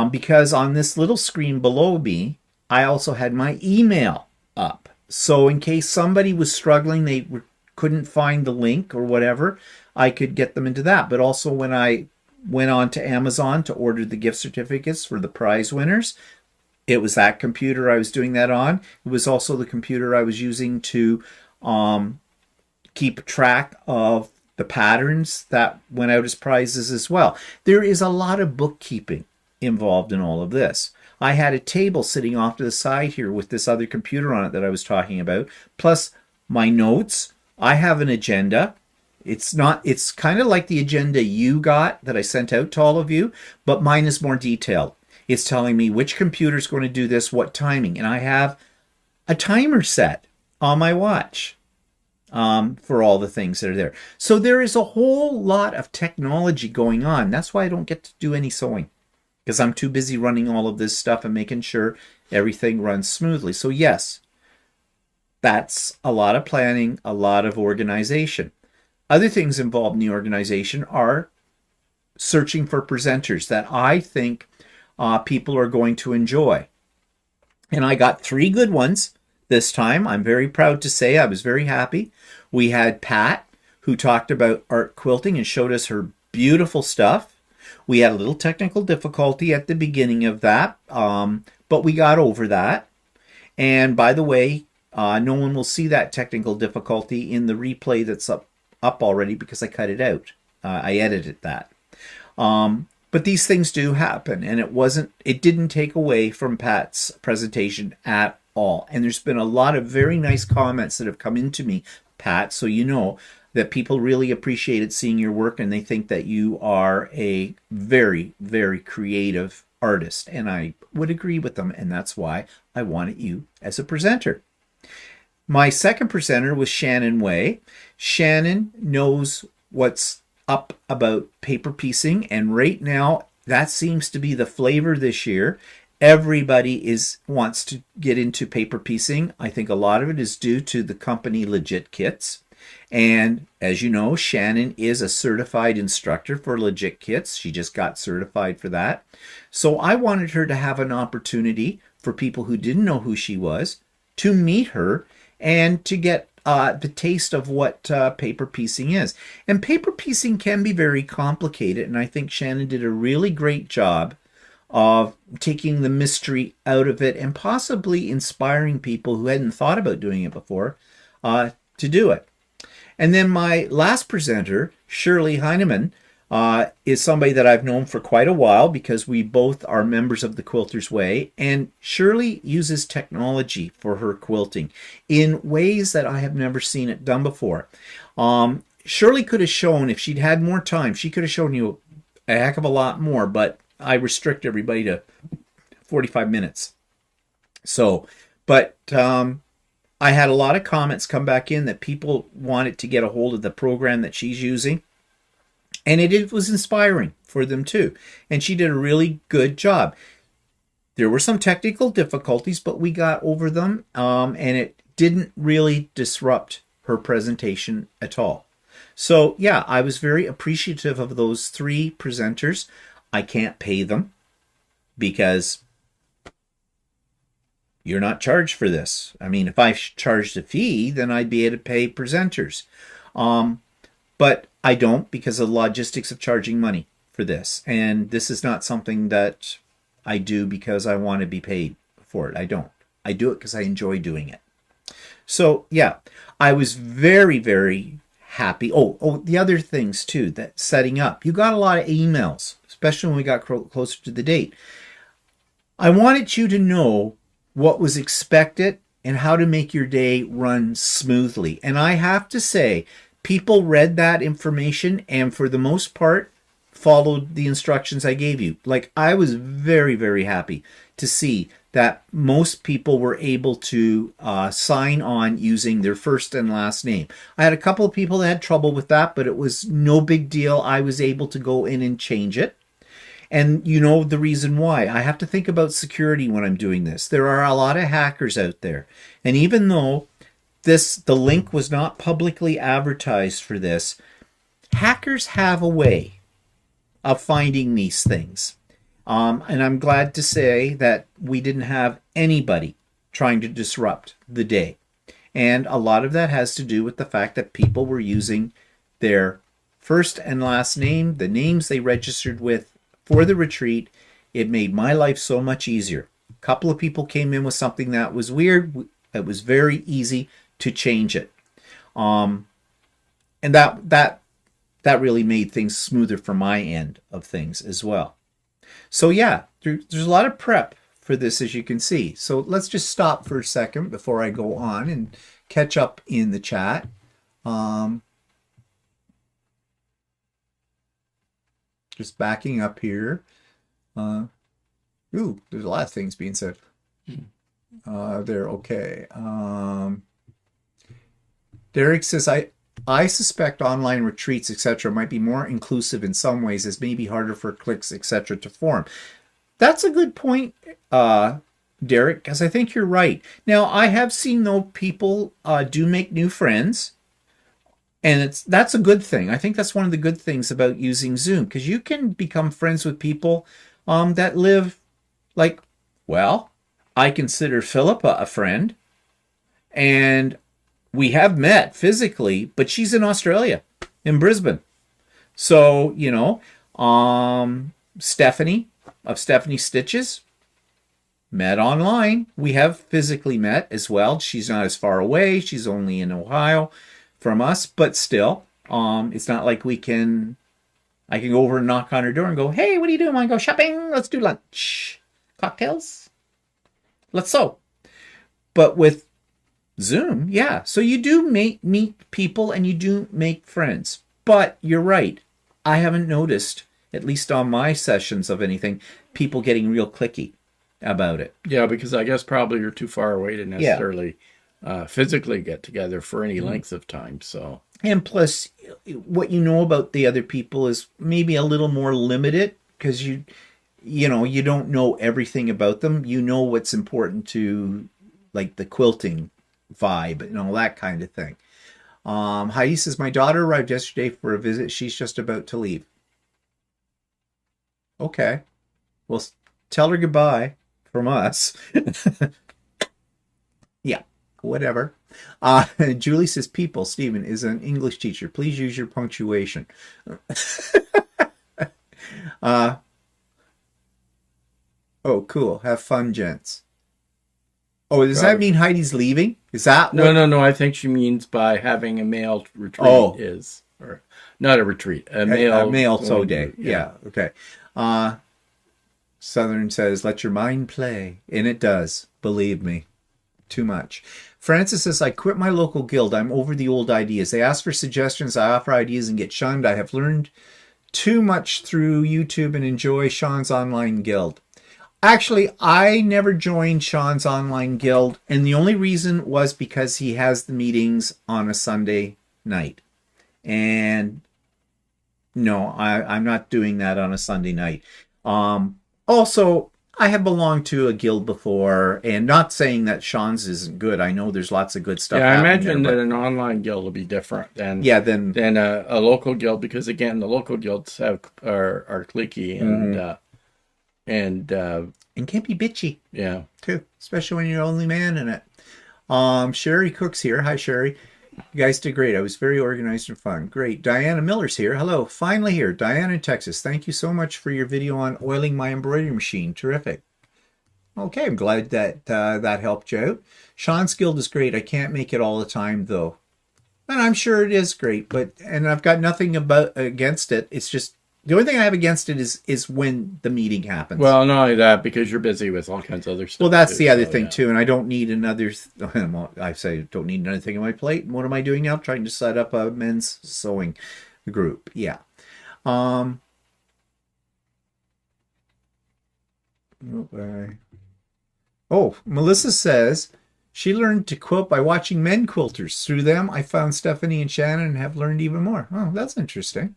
Because on this little screen below me, I also had my email up. So in case somebody was struggling, they couldn't find the link or whatever, I could get them into that. But also when I went on to Amazon to order the gift certificates for the prize winners, it was that computer I was doing that on. It was also the computer I was using to keep track of the patterns that went out as prizes as well. There is a lot of bookkeeping involved in all of this. I had a table sitting off to the side here with this other computer on it that I was talking about, plus my notes. I have an agenda. It's kind of like the agenda you got that I sent out to all of you, but mine is more detailed. It's telling me which computer is going to do this, what timing, and I have a timer set on my watch for all the things that are there. So there is a whole lot of technology going on. That's why I don't get to do any sewing, because I'm too busy running all of this stuff and making sure everything runs smoothly. So yes, that's a lot of planning, a lot of organization. Other things involved in the organization are searching for presenters that I think people are going to enjoy. And I got 3 good ones this time. I'm very proud to say I was very happy. We had Pat, who talked about art quilting and showed us her beautiful stuff. We had a little technical difficulty at the beginning of that, but we got over that. And by the way, no one will see that technical difficulty in the replay that's up already because I cut it out. I edited that. But these things do happen, and it didn't take away from Pat's presentation at all. And there's been a lot of very nice comments that have come into me, Pat, so you know that people really appreciated seeing your work, and they think that you are a very, very creative artist. And I would agree with them, and that's why I wanted you as a presenter. My second presenter was Shannon Way. Shannon knows what's up about paper piecing, and right now that seems to be the flavor this year. Everybody wants to get into paper piecing. I think a lot of it is due to the company Legit Kits. And as you know, Shannon is a certified instructor for Legit Kits. She just got certified for that. So I wanted her to have an opportunity for people who didn't know who she was to meet her and to get the taste of what paper piecing is. And paper piecing can be very complicated, and I think Shannon did a really great job of taking the mystery out of it and possibly inspiring people who hadn't thought about doing it before to do it. And then my last presenter, Shirley Heinemann, is somebody that I've known for quite a while because we both are members of the Quilter's Way. And Shirley uses technology for her quilting in ways that I have never seen it done before. Shirley could have shown, if she'd had more time, she could have shown you a heck of a lot more, but I restrict everybody to 45 minutes. So, but I had a lot of comments come back in that people wanted to get a hold of the program that she's using. And it was inspiring for them too. And she did a really good job. There were some technical difficulties, but we got over them. And it didn't really disrupt her presentation at all. So yeah, I was very appreciative of those 3 presenters. I can't pay them because you're not charged for this. I mean, if I charged a fee, then I'd be able to pay presenters. But I don't because of the logistics of charging money for this. And this is not something that I do because I want to be paid for it. I don't. I do it because I enjoy doing it. So yeah, I was very, very happy. Oh, the other things too, that setting up. You got a lot of emails, especially when we got closer to the date. I wanted you to know what was expected and how to make your day run smoothly. And I have to say, people read that information and for the most part followed the instructions I gave you. Like, I was very, very happy to see that most people were able to sign on using their first and last name. I had a couple of people that had trouble with that, but it was no big deal. I was able to go in and change it. And you know the reason why. I have to think about security when I'm doing this. There are a lot of hackers out there. And even though the link was not publicly advertised for this, hackers have a way of finding these things. And I'm glad to say that we didn't have anybody trying to disrupt the day. And a lot of that has to do with the fact that people were using their first and last name, the names they registered with for the retreat. It made my life so much easier. A couple of people came in with something that was weird. It was very easy to change it. And that really made things smoother from my end of things as well. So yeah, there's a lot of prep for this, as you can see. So let's just stop for a second before I go on and catch up in the chat. Just backing up here. There's a lot of things being said. They're okay. Derek says, I suspect online retreats, etc., might be more inclusive in some ways, as may be harder for cliques, etc., to form. That's a good point, Derek, because I think you're right. Now, I have seen, though, people do make new friends, and that's a good thing. I think that's one of the good things about using Zoom, because you can become friends with people that live, like, well, I consider Philippa a friend, and we have met physically, but she's in Australia, in Brisbane. So, you know, Stephanie of Stephanie Stitches, met online. We have physically met as well. She's not as far away. She's only in Ohio from us, but still, it's not like I can go over and knock on her door and go, hey, what are you doing? Want to go shopping? Let's do lunch. Cocktails? Let's sew. But with Zoom, yeah. So you do meet people and you do make friends. But you're right. I haven't noticed, at least on my sessions of anything, people getting real cliquey about it. Yeah, because I guess probably you're too far away to necessarily physically get together for any length of time. So And plus, what you know about the other people is maybe a little more limited because you don't know everything about them. You know what's important to like the quilting vibe and all that kind of thing. Heidi says, my daughter arrived yesterday for a visit. She's just about to leave. Okay. Well, tell her goodbye from us. Yeah, whatever. Julie says, people, Stephen is an English teacher. Please use your punctuation. Oh, cool. Have fun, gents. Oh, does that mean Heidi's leaving? Is that No. I think she means by having a male retreat is, or not a retreat, a male tow day. Yeah. Okay. Southern says, let your mind play. And it does. Believe me. Too much. Francis says, I quit my local guild. I'm over the old ideas. They ask for suggestions. I offer ideas and get shunned. I have learned too much through YouTube and enjoy Sean's online guild. Actually, I never joined Sean's online guild, and the only reason was because he has the meetings on a Sunday night. And no, I'm not doing that on a Sunday night. Also, I have belonged to a guild before, and not saying that Sean's isn't good. I know there's lots of good stuff. Yeah, I imagine that an online guild will be different than a local guild, because again, the local guilds are cliquey and can be bitchy. Yeah, too, especially when you're the only man in it. Sherry Cook's here. Hi, Sherry. You guys did great. I was very organized and fun. Great. Diana Miller's here. Hello. Finally here. Diana in Texas. Thank you so much for your video on oiling my embroidery machine. Terrific. Okay, I'm glad that that helped you out. Sean's guild is great. I can't make it all the time though, and I'm sure it is great. And I've got nothing against it. It's just the only thing I have against it is when the meeting happens. Well, not only that, because you're busy with all kinds of other stuff. Well, that's the other thing too, and I don't need another. I say don't need another thing on my plate. And what am I doing now? Trying to set up a men's sewing group. Yeah. Oh, Melissa says she learned to quilt by watching men quilters. Through them, I found Stephanie and Shannon and have learned even more. Oh, that's interesting.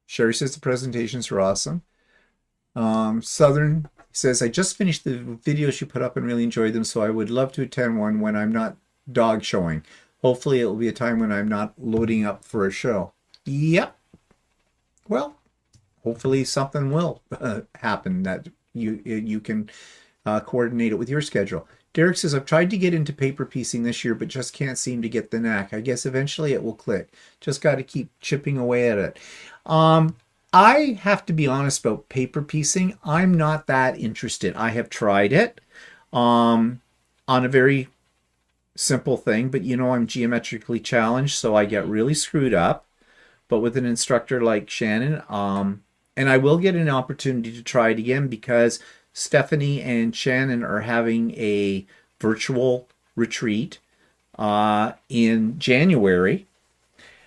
Sherry says the presentations were awesome. Southern says, I just finished the videos you put up and really enjoyed them, so I would love to attend one when I'm not dog showing. Hopefully it will be a time when I'm not loading up for a show. Yep. Well, hopefully something will happen that you can coordinate it with your schedule. Derek says, I've tried to get into paper piecing this year, but just can't seem to get the knack. I guess eventually it will click. Just got to keep chipping away at it. I have to be honest about paper piecing. I'm not that interested. I have tried it on a very simple thing, but I'm geometrically challenged, so I get really screwed up. But with an instructor like Shannon, and I will get an opportunity to try it again because Stephanie and Shannon are having a virtual retreat in January.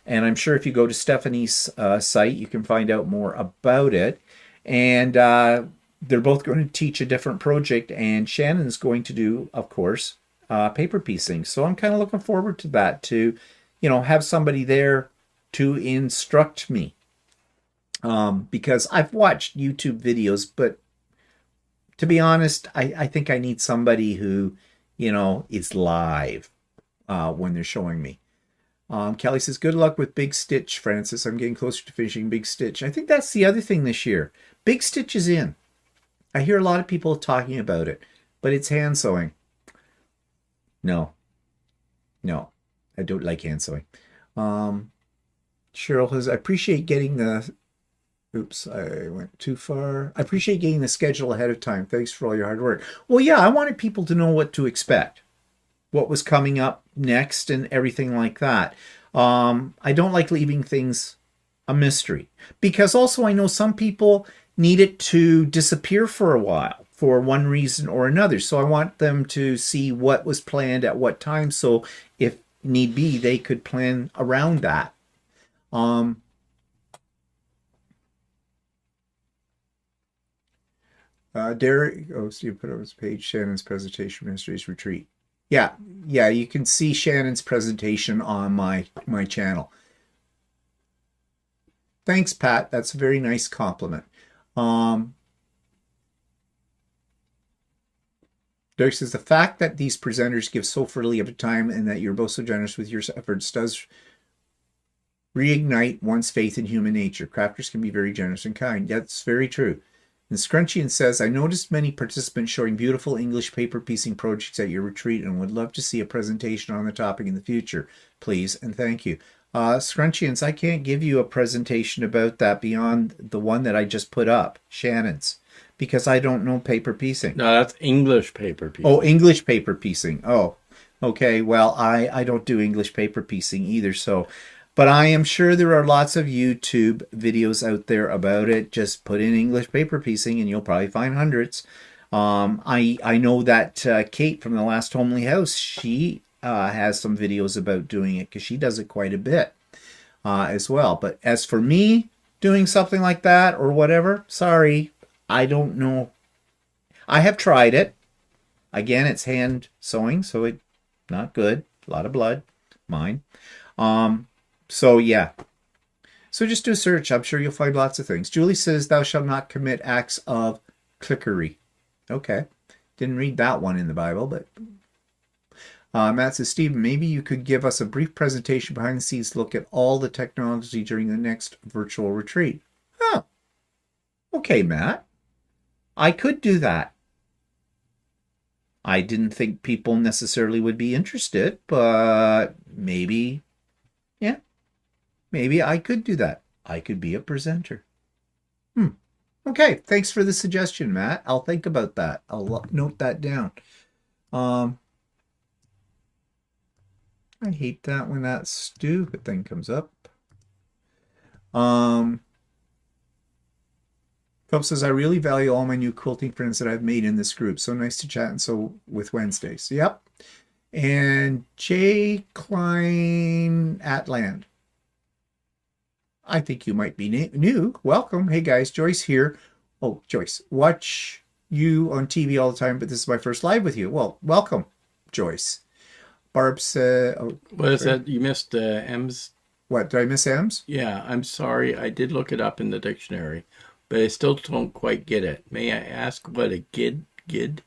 And I'm sure if you go to Stephanie's site, you can find out more about it. And they're both going to teach a different project. And Shannon's going to do, of course, paper piecing. So I'm kind of looking forward to that, to, have somebody there to instruct me. Because I've watched YouTube videos, but to be honest, I think I need somebody who, is live when they're showing me. Kelly says, good luck with Big Stitch, Francis. I'm getting closer to finishing Big Stitch. I think that's the other thing this year. Big Stitch is in. I hear a lot of people talking about it, but it's hand sewing. No, I don't like hand sewing. Cheryl says, I appreciate getting the... Oops, I went too far. I appreciate getting the schedule ahead of time. Thanks for all your hard work. Well, yeah, I wanted people to know what to expect, what was coming up next and everything like that. I don't like leaving things a mystery because also I know some people need it to disappear for a while for one reason or another. So I want them to see what was planned at what time. So if need be, they could plan around that. Derek, oh, so you put on his page, Shannon's presentation, Ministry's retreat. Yeah, yeah, you can see Shannon's presentation on my channel. Thanks, Pat. That's a very nice compliment. Derek says, the fact that these presenters give so freely of time and that you're both so generous with your efforts does reignite one's faith in human nature. Crafters can be very generous and kind. That's very true. And Scrunchian says, I noticed many participants showing beautiful English paper piecing projects at your retreat and would love to see a presentation on the topic in the future. Please and thank you. Scrunchians, I can't give you a presentation about that beyond the one that I just put up, Shannon's, because I don't know paper piecing. No, that's English paper piecing. Oh, English paper piecing. Oh, okay. Well, I don't do English paper piecing either, so... But I am sure there are lots of YouTube videos out there about it. Just put in English paper piecing and you'll probably find hundreds. I know that Kate from the Last Homely House, she has some videos about doing it because she does it quite a bit as well. But as for me doing something like that or whatever, sorry, I don't know. I have tried it. Again, it's hand sewing, so it's not good. A lot of blood. Mine. So, yeah. So just do a search. I'm sure you'll find lots of things. Julie says, thou shalt not commit acts of clickery. Okay. Didn't read that one in the Bible, but... Matt says, Stephen, maybe you could give us a brief presentation behind the scenes look at all the technology during the next virtual retreat. Huh. Okay, Matt. I could do that. I didn't think people necessarily would be interested, but maybe... Yeah. Maybe I could do that. I could be a presenter. Okay, thanks for the suggestion, Matt. I'll think about that. I'll note that down. I hate that when that stupid thing comes up. Phelps says, I really value all my new quilting friends that I've made in this group. So nice to chat and so with Wednesdays. Yep. And J. Klein Atland. I think you might be new. Welcome. Hey guys, Joyce here. Oh, Joyce, watch you on TV all the time, but this is my first live with you. Well, welcome, Joyce. Barb said... Oh, what is that? You missed M's? What, did I miss M's? Yeah, I'm sorry. I did look it up in the dictionary, but I still don't quite get it. May I ask what a guild?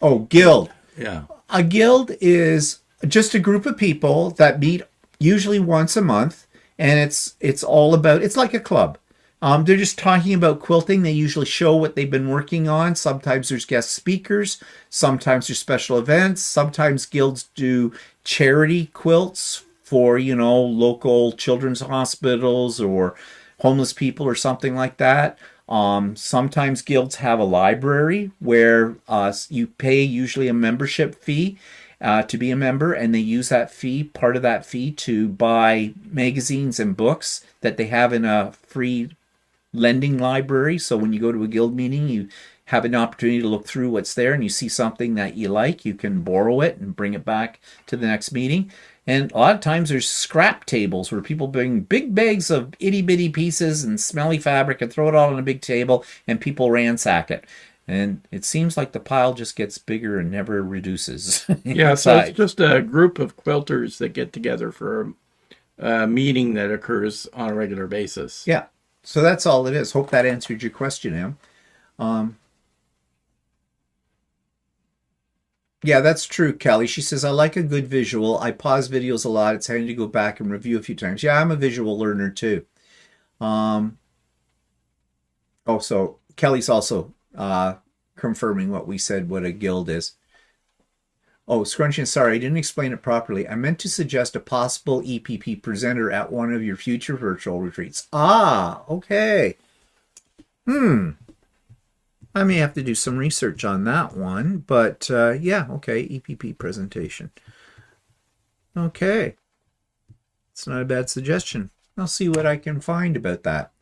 Oh, guild. Yeah. A guild is just a group of people that meet usually once a month. And it's all about, it's like a club. They're just talking about quilting. They usually show what they've been working on. Sometimes there's guest speakers. Sometimes there's special events. Sometimes guilds do charity quilts for, local children's hospitals or homeless people or something like that. Sometimes guilds have a library where you pay usually a membership fee to be a member, and they use that fee, part of that fee, to buy magazines and books that they have in a free lending library. So when you go to a guild meeting, you have an opportunity to look through what's there, and you see something that you like, you can borrow it and bring it back to the next meeting. And a lot of times there's scrap tables where people bring big bags of itty-bitty pieces and smelly fabric and throw it all on a big table, and people ransack it. And it seems like the pile just gets bigger and never reduces. Yeah, so it's just a group of quilters that get together for a meeting that occurs on a regular basis. Yeah, so that's all it is. Hope that answered your question, Em. Yeah, that's true, Kelly. She says, I like a good visual. I pause videos a lot. It's handy to go back and review a few times. Yeah, I'm a visual learner, too. So Kelly's also... confirming what we said, what a guild is. Oh, Scrunchian, sorry, I didn't explain it properly. I meant to suggest a possible EPP presenter at one of your future virtual retreats. Ah, okay. I may have to do some research on that one, but yeah, okay, EPP presentation. Okay. It's not a bad suggestion. I'll see what I can find about that.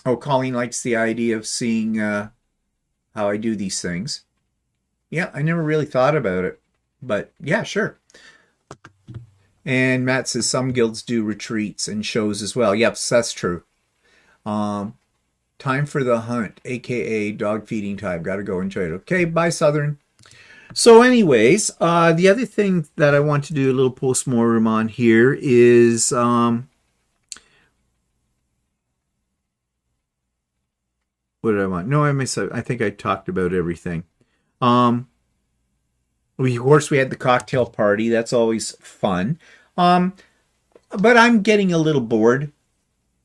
Oh, Colleen likes the idea of seeing how I do these things. Yeah, I never really thought about it, but yeah, sure. And Matt says some guilds do retreats and shows as well. Yep, that's true. Time for the hunt, aka dog feeding time. Gotta go enjoy it. Okay, bye, Southern. So, anyways, the other thing that I want to do a little postmortem on here is what did I want? No, I think I talked about everything. Of course, we had the cocktail party. That's always fun. But I'm getting a little bored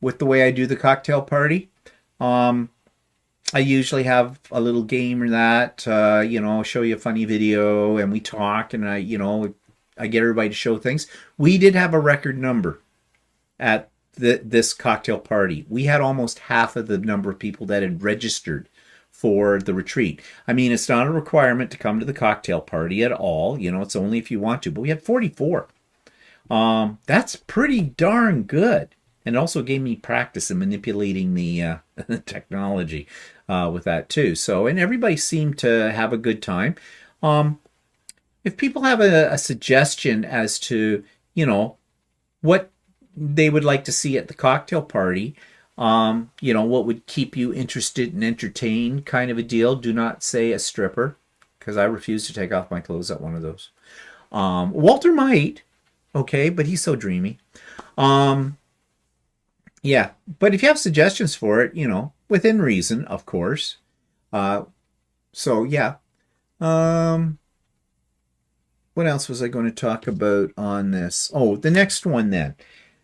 with the way I do the cocktail party. I usually have a little game or that, show you a funny video and we talk and I get everybody to show things. We did have a record number at this cocktail party. We had almost half of the number of people that had registered for the retreat. I mean, it's not a requirement to come to the cocktail party at all. It's only if you want to, but we had 44. That's pretty darn good. And it also gave me practice in manipulating the technology with that too. So, and everybody seemed to have a good time. If people have a suggestion as to, what they would like to see at the cocktail party, what would keep you interested and entertained kind of a deal, do not say a stripper, because I refuse to take off my clothes at one of those. Walter might, okay, but he's so dreamy. Yeah, but if you have suggestions for it, within reason, of course. So, yeah. What else was I going to talk about on this? Oh, the next one then.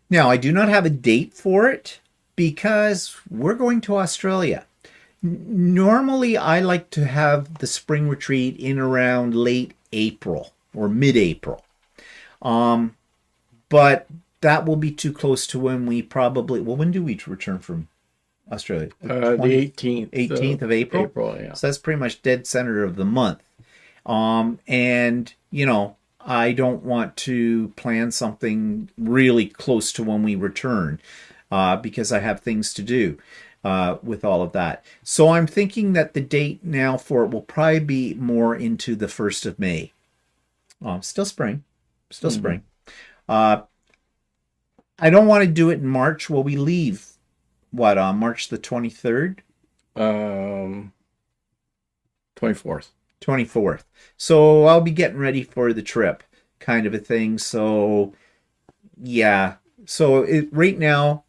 Now, I do not have a date for it because we're going to Australia. Normally, I like to have the spring retreat in around late April or mid-April. But that will be too close to when we probably... Well, when do we return from Australia? The 18th. 18th of April? April, yeah. So that's pretty much dead center of the month. And, I don't want to plan something really close to when we return because I have things to do with all of that. So I'm thinking that the date now for it will probably be more into the 1st of May. Still spring. Still spring. I don't want to do it in March. Will we leave, on March the 23rd? 24th. 24th. So I'll be getting ready for the trip kind of a thing. So, yeah. So right now,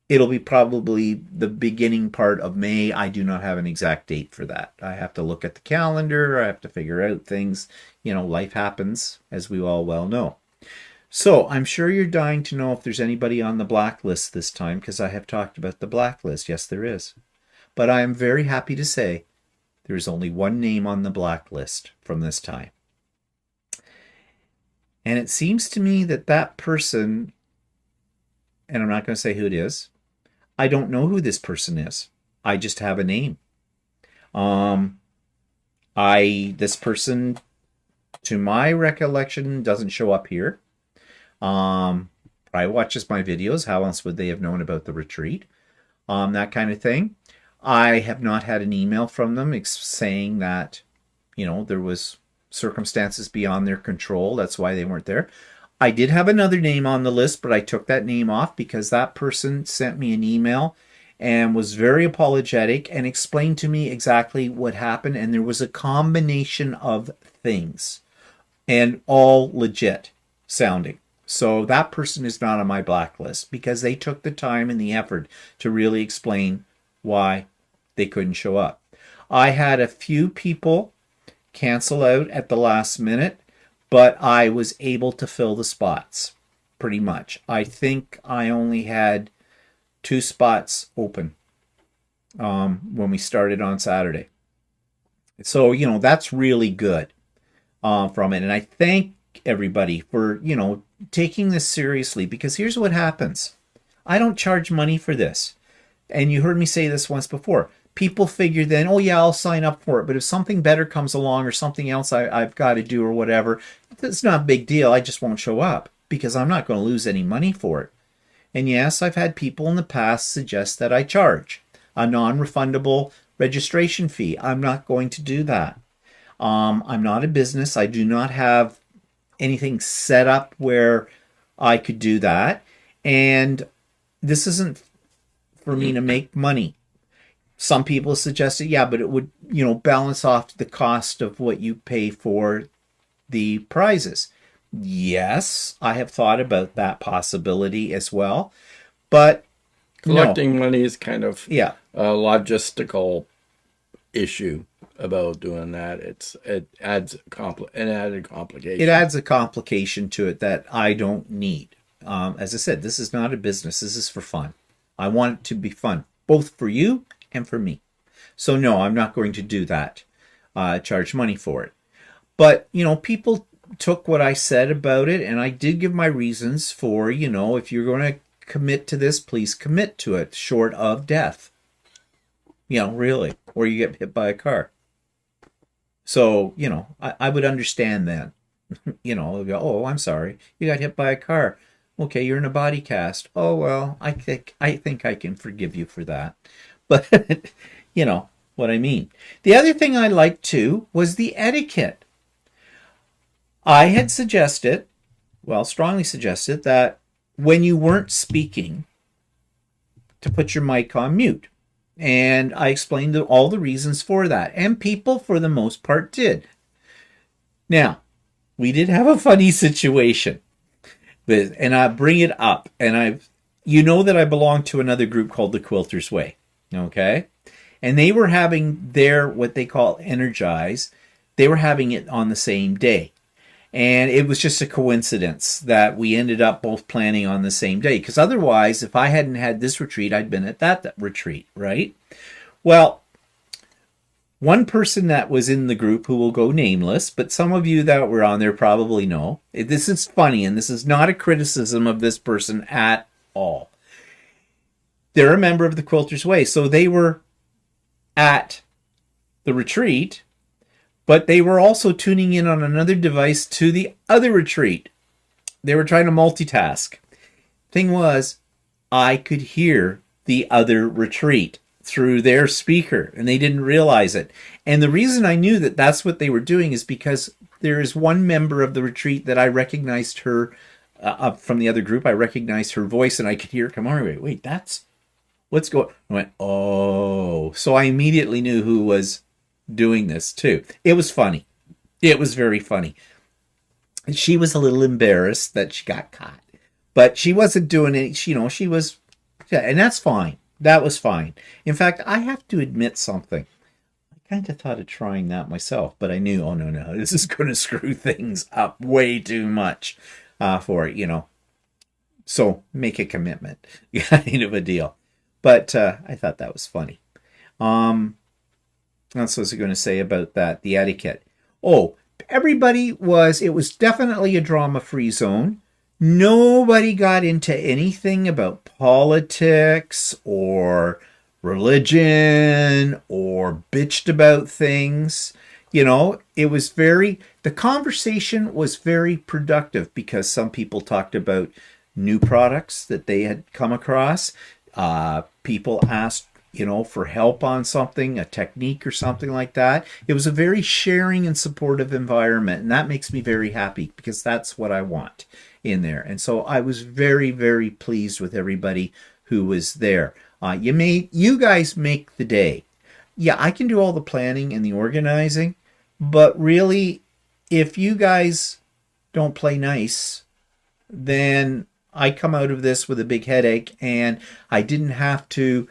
it'll be probably the beginning part of May. I do not have an exact date for that. I have to look at the calendar. I have to figure out things. Life happens, as we all well know. So I'm sure you're dying to know if there's anybody on the blacklist this time, because I have talked about the blacklist. Yes, there is. But I am very happy to say there is only one name on the blacklist from this time. And it seems to me that person, and I'm not going to say who it is, I don't know who this person is. I just have a name. This person, to my recollection, doesn't show up here. Probably watches my videos. How else would they have known about the retreat? That kind of thing. I have not had an email from them saying that, there was circumstances beyond their control. That's why they weren't there. I did have another name on the list, but I took that name off because that person sent me an email and was very apologetic and explained to me exactly what happened. And there was a combination of things and all legit sounding. So that person is not on my blacklist because they took the time and the effort to really explain why they couldn't show up. I had a few people cancel out at the last minute, but I was able to fill the spots pretty much. I think I only had 2 spots open when we started on Saturday. So, that's really good from it. And I thank everybody for, taking this seriously, because here's what happens. I don't charge money for this. And you heard me say this once before. People figure then, oh yeah, I'll sign up for it. But if something better comes along or something else I've got to do or whatever, it's not a big deal. I just won't show up because I'm not going to lose any money for it. And yes, I've had people in the past suggest that I charge a non-refundable registration fee. I'm not going to do that. I'm not a business. I do not have anything set up where I could do that. And this isn't for me to make money. Some people suggested, yeah, but it would, balance off the cost of what you pay for the prizes. Yes, I have thought about that possibility as well. But collecting money is kind of a logistical issue about doing that. It adds an added complication. It adds a complication to it that I don't need. As I said, this is not a business. This is for fun. I want it to be fun, both for you and for me. So no, I'm not going to do that. Charge money for it. But, people took what I said about it, and I did give my reasons for, if you're going to commit to this, please commit to it, short of death. Really. Or you get hit by a car. So, I would understand then. They'll go, oh, I'm sorry. You got hit by a car. Okay, you're in a body cast. Oh, well, I think I can forgive you for that. But, what I mean. The other thing I liked, too, was the etiquette. I had strongly suggested that when you weren't speaking, to put your mic on mute. And I explained all the reasons for that. And people, for the most part, did. Now, we did have a funny situation. And I bring it up. And that I belong to another group called the Quilter's Way. Okay? And they were having their, what they call Energize. They were having it on the same day. And it was just a coincidence that we ended up both planning on the same day. Because otherwise, if I hadn't had this retreat, I'd been at that retreat, right? Well, one person that was in the group who will go nameless, but some of you that were on there probably know. This is funny, and this is not a criticism of this person at all. They're a member of the Quilter's Way. So they were at the retreat, but they were also tuning in on another device to the other retreat. They were trying to multitask. Thing was, I could hear the other retreat through their speaker, and they didn't realize it. And the reason I knew that that's what they were doing is because there is one member of the retreat that I recognized her from the other group. I recognized her voice, and I could hear, come on, wait, that's what's going on. I went, oh. So I immediately knew who was doing this too. It was funny. It was very funny. She was a little embarrassed that she got caught, but she wasn't doing it. She was, and that's fine. That was fine. In fact, I have to admit something. I kind of thought of trying that myself, but I knew, oh no, this is going to screw things up way too much for it, So make a commitment, kind of a deal. But I thought that was funny. That's what I was going to say about that, the etiquette. Oh, it was definitely a drama-free zone. Nobody got into anything about politics or religion or bitched about things. The conversation was very productive because some people talked about new products that they had come across. People asked for help on something, a technique or something like that. It was a very sharing and supportive environment, and that makes me very happy because that's what I want in there. And so I was very, very pleased with everybody who was there. You guys make the day. Yeah, I can do all the planning and the organizing, but really, if you guys don't play nice, then I come out of this with a big headache, and I didn't have to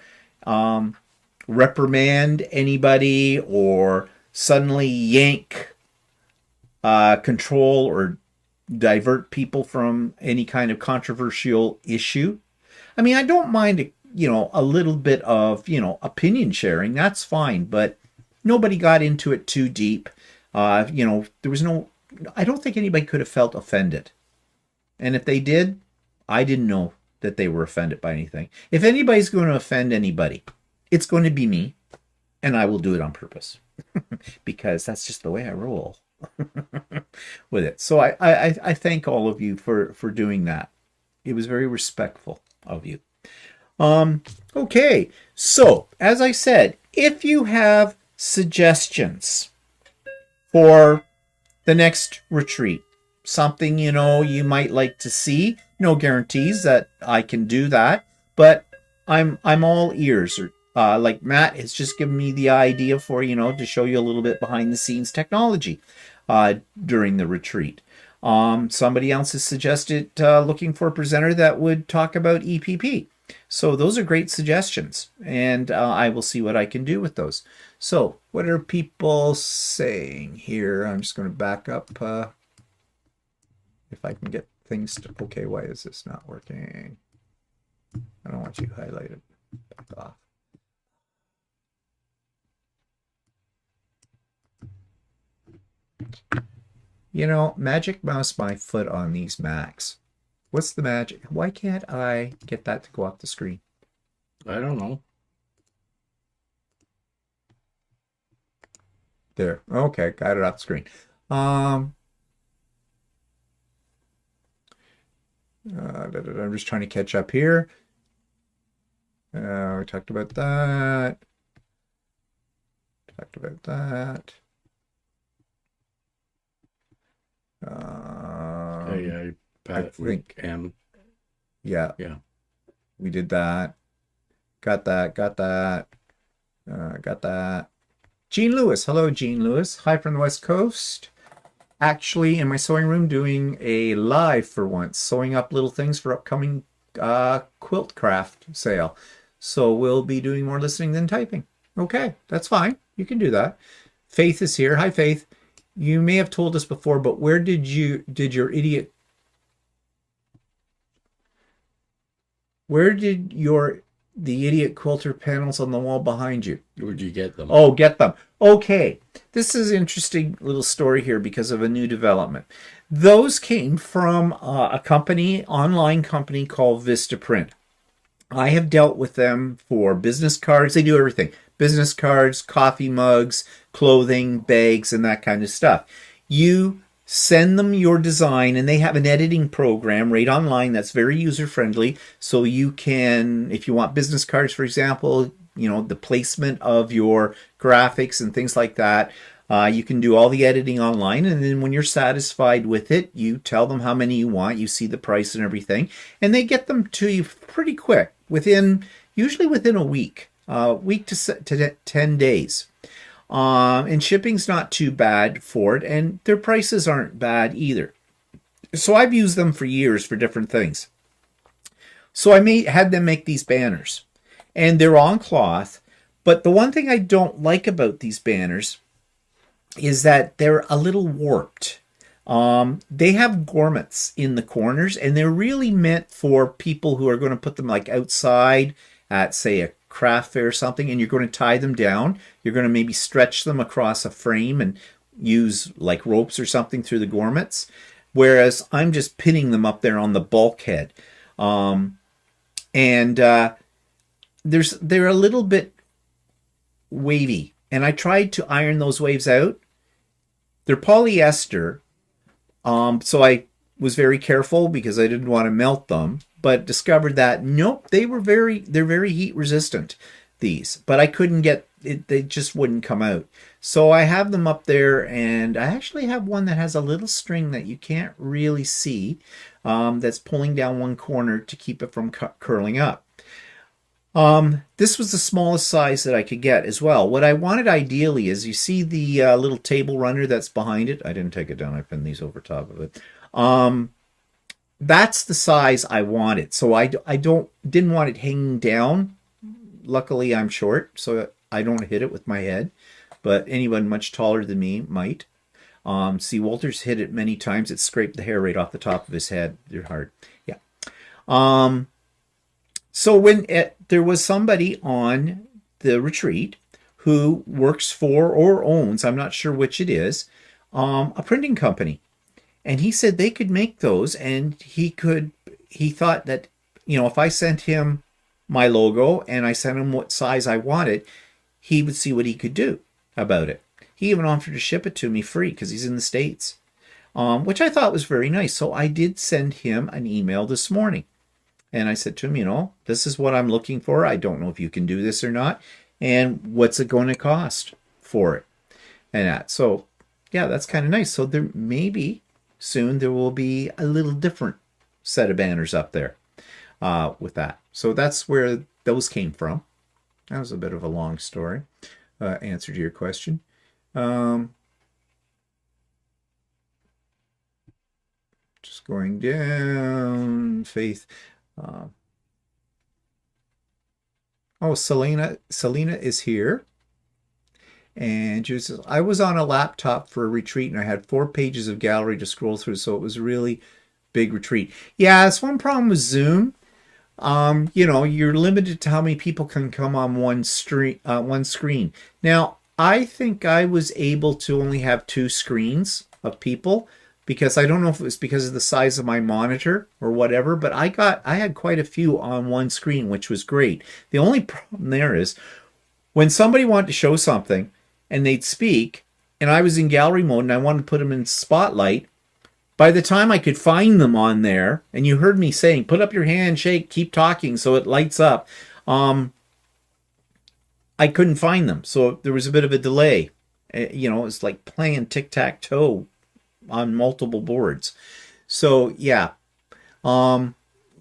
reprimand anybody or suddenly yank control or divert people from any kind of controversial issue. I mean, I don't mind, a little bit of, opinion sharing. That's fine, but nobody got into it too deep. There was I don't think anybody could have felt offended. And if they did, I didn't know that they were offended by anything. If anybody's going to offend anybody, it's going to be me, and I will do it on purpose because that's just the way I roll with it. So I thank all of you for doing that. It was very respectful of you. Okay, so as I said, if you have suggestions for the next retreat, something you might like to see, no guarantees that I can do that, but I'm all ears. Like Matt has just given me the idea for, to show you a little bit behind the scenes technology during the retreat. Somebody else has suggested looking for a presenter that would talk about EPP. So those are great suggestions, and I will see what I can do with those. So what are people saying here? I'm just going to back up if I can get things to... Okay, why is this not working? I don't want you highlighted. Back off. Magic Mouse my foot on these Macs. What's the magic? Why can't I get that to go off the screen? I don't know. There. Okay, got it off the screen. I'm just trying to catch up here. We talked about that. I think yeah, we did that. Got that. Jean Lewis. Hello, Jean Lewis. Hi from the West Coast. Actually, in my sewing room, doing a live for once, sewing up little things for upcoming quilt craft sale. So we'll be doing more listening than typing. Okay, that's fine. You can do that. Faith is here. Hi, Faith. You may have told us before, but where did your idiot quilter panels on the wall behind you? Where'd you get them? Oh, get them. Okay. This is an interesting little story here because of a new development. Those came from a online company called Vistaprint. I have dealt with them for business cards. They do everything. Business cards, coffee mugs, clothing, bags, and that kind of stuff. You send them your design, and they have an editing program right online that's very user-friendly. So you can, if you want business cards, for example, the placement of your graphics and things like that, you can do all the editing online. And then when you're satisfied with it, you tell them how many you want. You see the price and everything. And they get them to you pretty quick, usually within a week. Week to 10 days. And shipping's not too bad for it, and their prices aren't bad either. So I've used them for years for different things. So I had them make these banners, and they're on cloth. But the one thing I don't like about these banners is that they're a little warped. They have gormets in the corners, and they're really meant for people who are going to put them like outside at, say, a craft fair or something, and you're going to tie them down. You're going to maybe stretch them across a frame and use like ropes or something through the gormets, whereas I'm just pinning them up there on the bulkhead. They're a little bit wavy, and I tried to iron those waves out. They're polyester, so I was very careful because I didn't want to melt them, but discovered that nope, they're very heat resistant, these, but I couldn't get it, they just wouldn't come out. So I have them up there, and I actually have one that has a little string that you can't really see, that's pulling down one corner to keep it from curling up. This was the smallest size that I could get as well. What I wanted ideally is, you see the little table runner that's behind it. I didn't take it down. I pinned these over top of it. That's the size I wanted. So I didn't want it hanging down. Luckily, I'm short, so I don't hit it with my head. But anyone much taller than me might. See, Walter's hit it many times. It scraped the hair right off the top of his head. They're hard. Yeah. So when there was somebody on the retreat who works for or owns, I'm not sure which it is, a printing company. And he said they could make those, and he thought that, if I sent him my logo and I sent him what size I wanted, he would see what he could do about it. He even offered to ship it to me free because he's in the States, which I thought was very nice. So I did send him an email this morning. And I said to him, this is what I'm looking for. I don't know if you can do this or not. And what's it going to cost for it? And that. So, yeah, that's kind of nice. So there maybe soon there will be a little different set of banners up there with that. So that's where those came from. That was a bit of a long story. Answer to your question. Just going down. Faith. Selena is here. And she says, I was on a laptop for a retreat and I had 4 pages of gallery to scroll through, so it was a really big retreat. Yeah, that's one problem with Zoom. You're limited to how many people can come on one screen. Now, I think I was able to only have 2 screens of people, because I don't know if it was because of the size of my monitor or whatever, but I had quite a few on one screen, which was great. The only problem there is when somebody wanted to show something and they'd speak, and I was in gallery mode and I wanted to put them in spotlight, by the time I could find them on there, and you heard me saying, put up your hand, shake, keep talking so it lights up, I couldn't find them. So there was a bit of a delay. It's like playing tic-tac-toe on multiple boards. So, yeah. And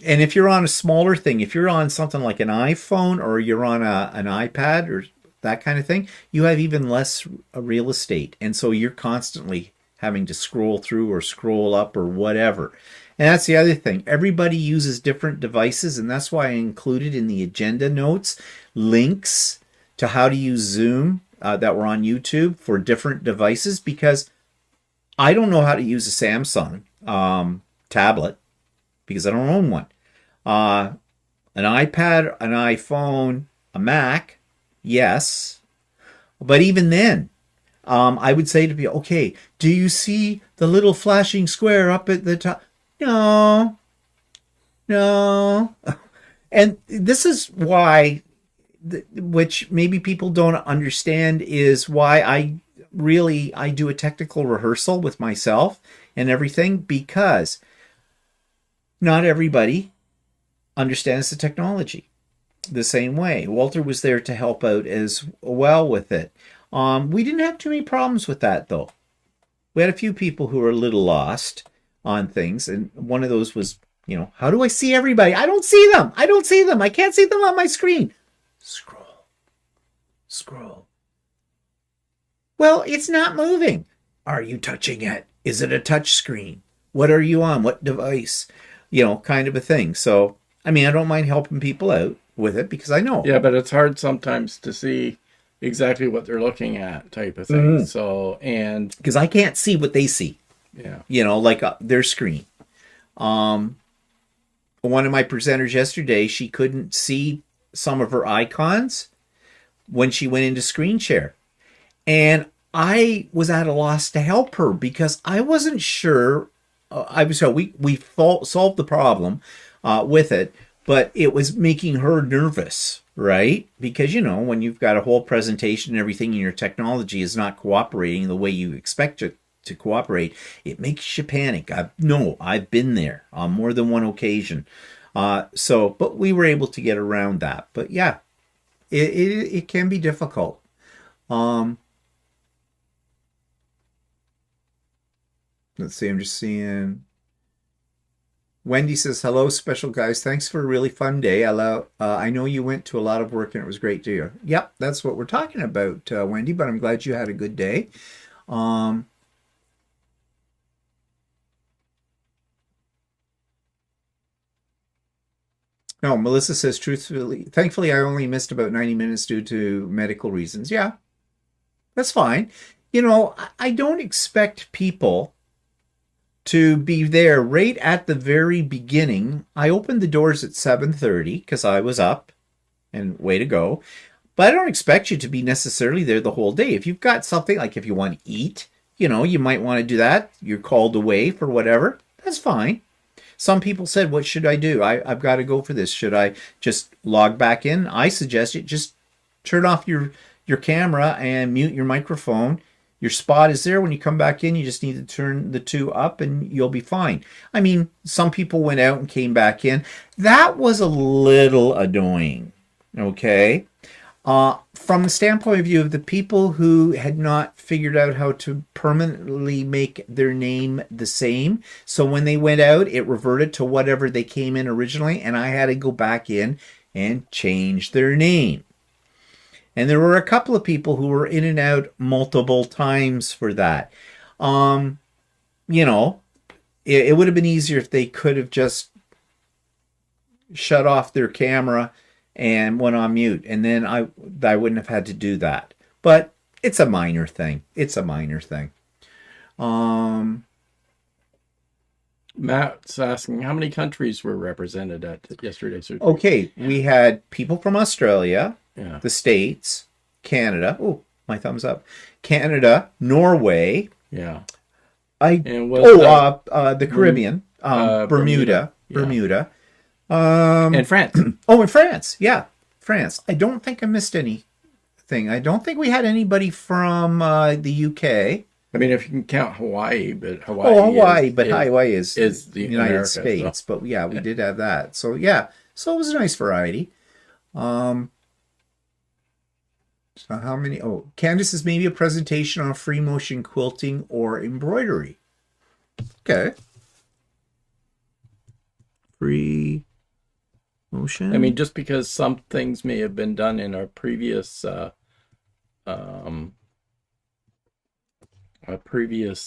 if you're on a smaller thing, if you're on something like an iPhone or you're on an iPad or that kind of thing, you have even less real estate. And so you're constantly having to scroll through or scroll up or whatever. And that's the other thing. Everybody uses different devices, and that's why I included in the agenda notes links to how to use Zoom that were on YouTube for different devices, because I don't know how to use a Samsung tablet because I don't own one. An iPad, an iPhone, a Mac, yes. But even then, I would say to people, okay, do you see the little flashing square up at the top? No. And this is why, which maybe people don't understand, is why I do a technical rehearsal with myself and everything, because not everybody understands the technology the same way. Walter was there to help out as well with it. We didn't have too many problems with that, though. We had a few people who were a little lost on things, and one of those was, how do I see everybody? I don't see them. I can't see them on my screen. Scroll. Well, it's not moving. Are you touching it? Is it a touch screen? What are you on? What device? Kind of a thing. So, I don't mind helping people out with it because I know. Yeah, but it's hard sometimes to see exactly what they're looking at, type of thing. Mm-hmm. So, and because I can't see what they see. Yeah. Like their screen. One of my presenters yesterday, she couldn't see some of her icons when she went into screen share. And I was at a loss to help her because I wasn't sure. We solved the problem with it, but it was making her nervous, right? Because, when you've got a whole presentation and everything and your technology is not cooperating the way you expect it to cooperate, it makes you panic. I've been there on more than one occasion. But we were able to get around that. But yeah, it can be difficult. Let's see, I'm just seeing. Wendy says, hello, special guys. Thanks for a really fun day. I know you went to a lot of work and it was great to hear. Yep, that's what we're talking about, Wendy, but I'm glad you had a good day. No, Melissa says, thankfully, I only missed about 90 minutes due to medical reasons. Yeah, that's fine. I don't expect people to be there right at the very beginning. I opened the doors at 7:30 because I was up, and way to go. But I don't expect you to be necessarily there the whole day. If you've got something, like if you want to eat, you might want to do that. You're called away for whatever. That's fine. Some people said, what should I do? I've got to go for this. Should I just log back in? I suggest you just turn off your camera and mute your microphone. Your spot is there. When you come back in, you just need to turn the 2 up and you'll be fine. Some people went out and came back in. That was a little annoying, okay? From the standpoint of view of the people who had not figured out how to permanently make their name the same. So when they went out, it reverted to whatever they came in originally, and I had to go back in and change their name. And there were a couple of people who were in and out multiple times for that. You know, it would have been easier if they could have just shut off their camera and went on mute. And then I wouldn't have had to do that. But it's a minor thing. It's a minor thing. Matt's asking, how many countries were represented at yesterday's retreat? Okay, we had people from Australia, Yeah. the States, Canada. Oh, my thumbs up. Canada, Norway. Yeah. The Caribbean, Bermuda. Yeah. And And France. and France. Yeah, France. I don't think I missed anything. I don't think we had anybody from the UK. I mean, if you can count Hawaii, but Hawaii is the United America, States. so. But yeah, we did have that. So yeah, so it was a nice variety. So how many? Oh, Candace is maybe a presentation on free motion quilting or embroidery. Okay. Free motion. I mean, just because some things may have been done in our previous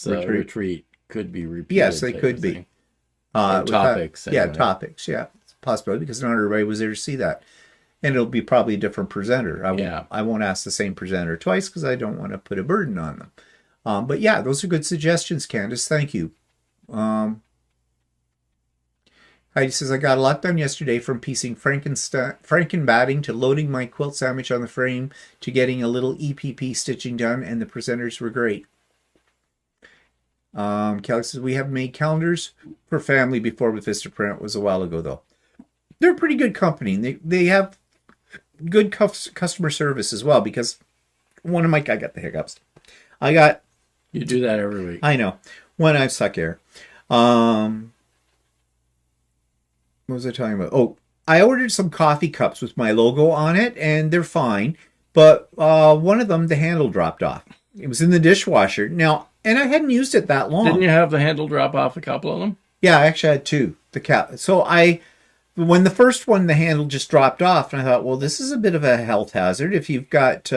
retreat could be repeated. Yes, they could be. Topics. Topics. Yeah, it's a possibility because not everybody was there to see that. And it'll be probably a different presenter. I won't ask the same presenter twice because I don't want to put a burden on them. But yeah, those are good suggestions, Candace. Thank you. Heidi says, I got a lot done yesterday, from piecing Frankenbatting to loading my quilt sandwich on the frame to getting a little EPP stitching done, and the presenters were great. Kelly says, we have made calendars for family before with Vistaprint. It was a while ago, though. They're a pretty good company. They have good customer service as well, because I got the hiccups. You do that every week. I know. When I suck air. What was I talking about? Oh, I ordered some coffee cups with my logo on it, and they're fine. But one of them, the handle dropped off. It was in the dishwasher. Now, and I hadn't used it that long. Didn't you have the handle drop off a couple of them? Yeah, I actually had two. So when the first one, the handle just dropped off, and I thought, well, this is a bit of a health hazard if you've got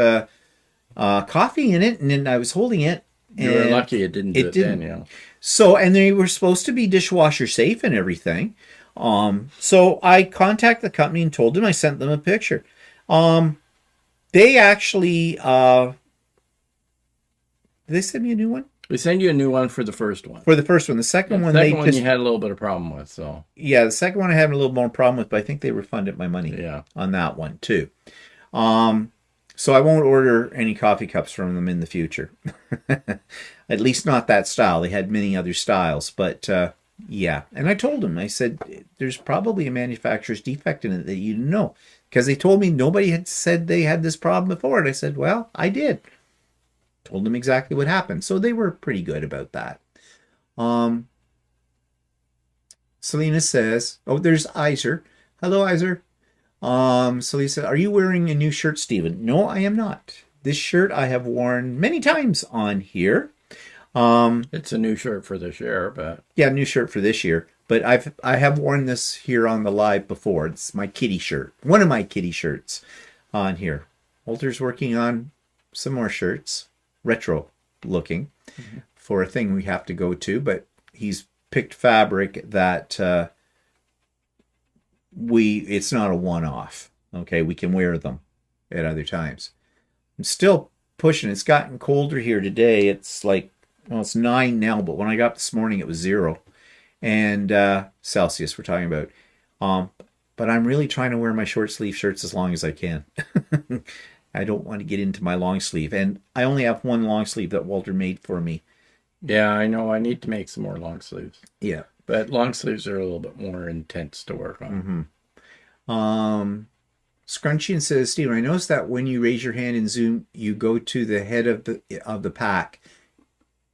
coffee in it. And then I was holding it. You were lucky it didn't do it then, yeah. So, and they were supposed to be dishwasher safe and everything. So I contacted the company and told them, I sent them a picture. They actually, did they send me a new one? We send you a new one for the first one. For the first one. The second one, you had a little bit of problem with, so. Yeah, the second one I had a little more problem with, but I think they refunded my money on that one too. So I won't order any coffee cups from them in the future. At least not that style. They had many other styles, but yeah. And I told them, I said, there's probably a manufacturer's defect in it that you didn't know. Because they told me nobody had said they had this problem before. And I said, well, I did. Told them exactly what happened. So they were pretty good about that. Selena says, oh, there's Iser. Hello, Iser. So he said, are you wearing a new shirt, Stephen? No, I am not. This shirt I have worn many times on here. It's a new shirt for this year, but yeah, new shirt for this year. But I have worn this here on the live before. It's my kitty shirt, one of my kitty shirts on here. Walter's working on some more shirts, retro looking, for a thing we have to go to. But he's picked fabric that it's not a one-off. Okay, we can wear them at other times. I'm still pushing. It's gotten colder here today. It's like, well, it's 9 now, but when I got up this morning, it was 0. And Celsius we're talking about. But I'm really trying to wear my short sleeve shirts as long as I can. I don't want to get into my long sleeve. And I only have one long sleeve that Walter made for me. Yeah, I know. I need to make some more long sleeves. Yeah. But long sleeves are a little bit more intense to work on. Scrunchian says, Stephen, I noticed that when you raise your hand in Zoom, you go to the head of the pack.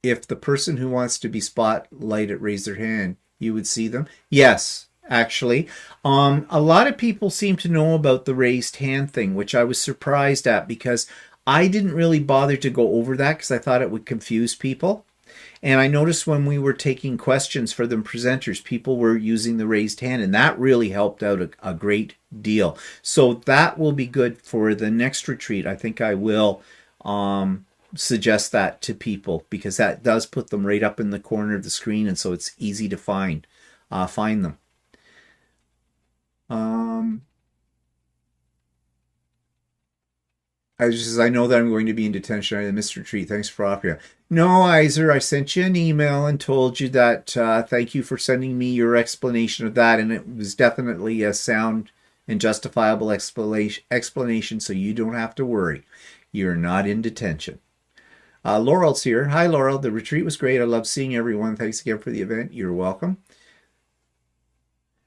If the person who wants to be spotlighted raised their hand, you would see them. Yes, actually. A lot of people seem to know about the raised hand thing, which I was surprised at because I didn't really bother to go over that because I thought it would confuse people. And I noticed when we were taking questions for the presenters, people were using the raised hand, and that really helped out a great deal. So that will be good for the next retreat. I think I will suggest that to people, because that does put them right up in the corner of the screen, and so it's easy to find them. I know that I'm going to be in detention at the Mr. Retreat. Thanks for offering. No, Iser, I sent you an email and told you that thank you for sending me your explanation of that, and it was definitely a sound and justifiable explanation, so you don't have to worry. You're not in detention. Laurel's here. Hi, Laurel. The retreat was great. I love seeing everyone. Thanks again for the event. You're welcome.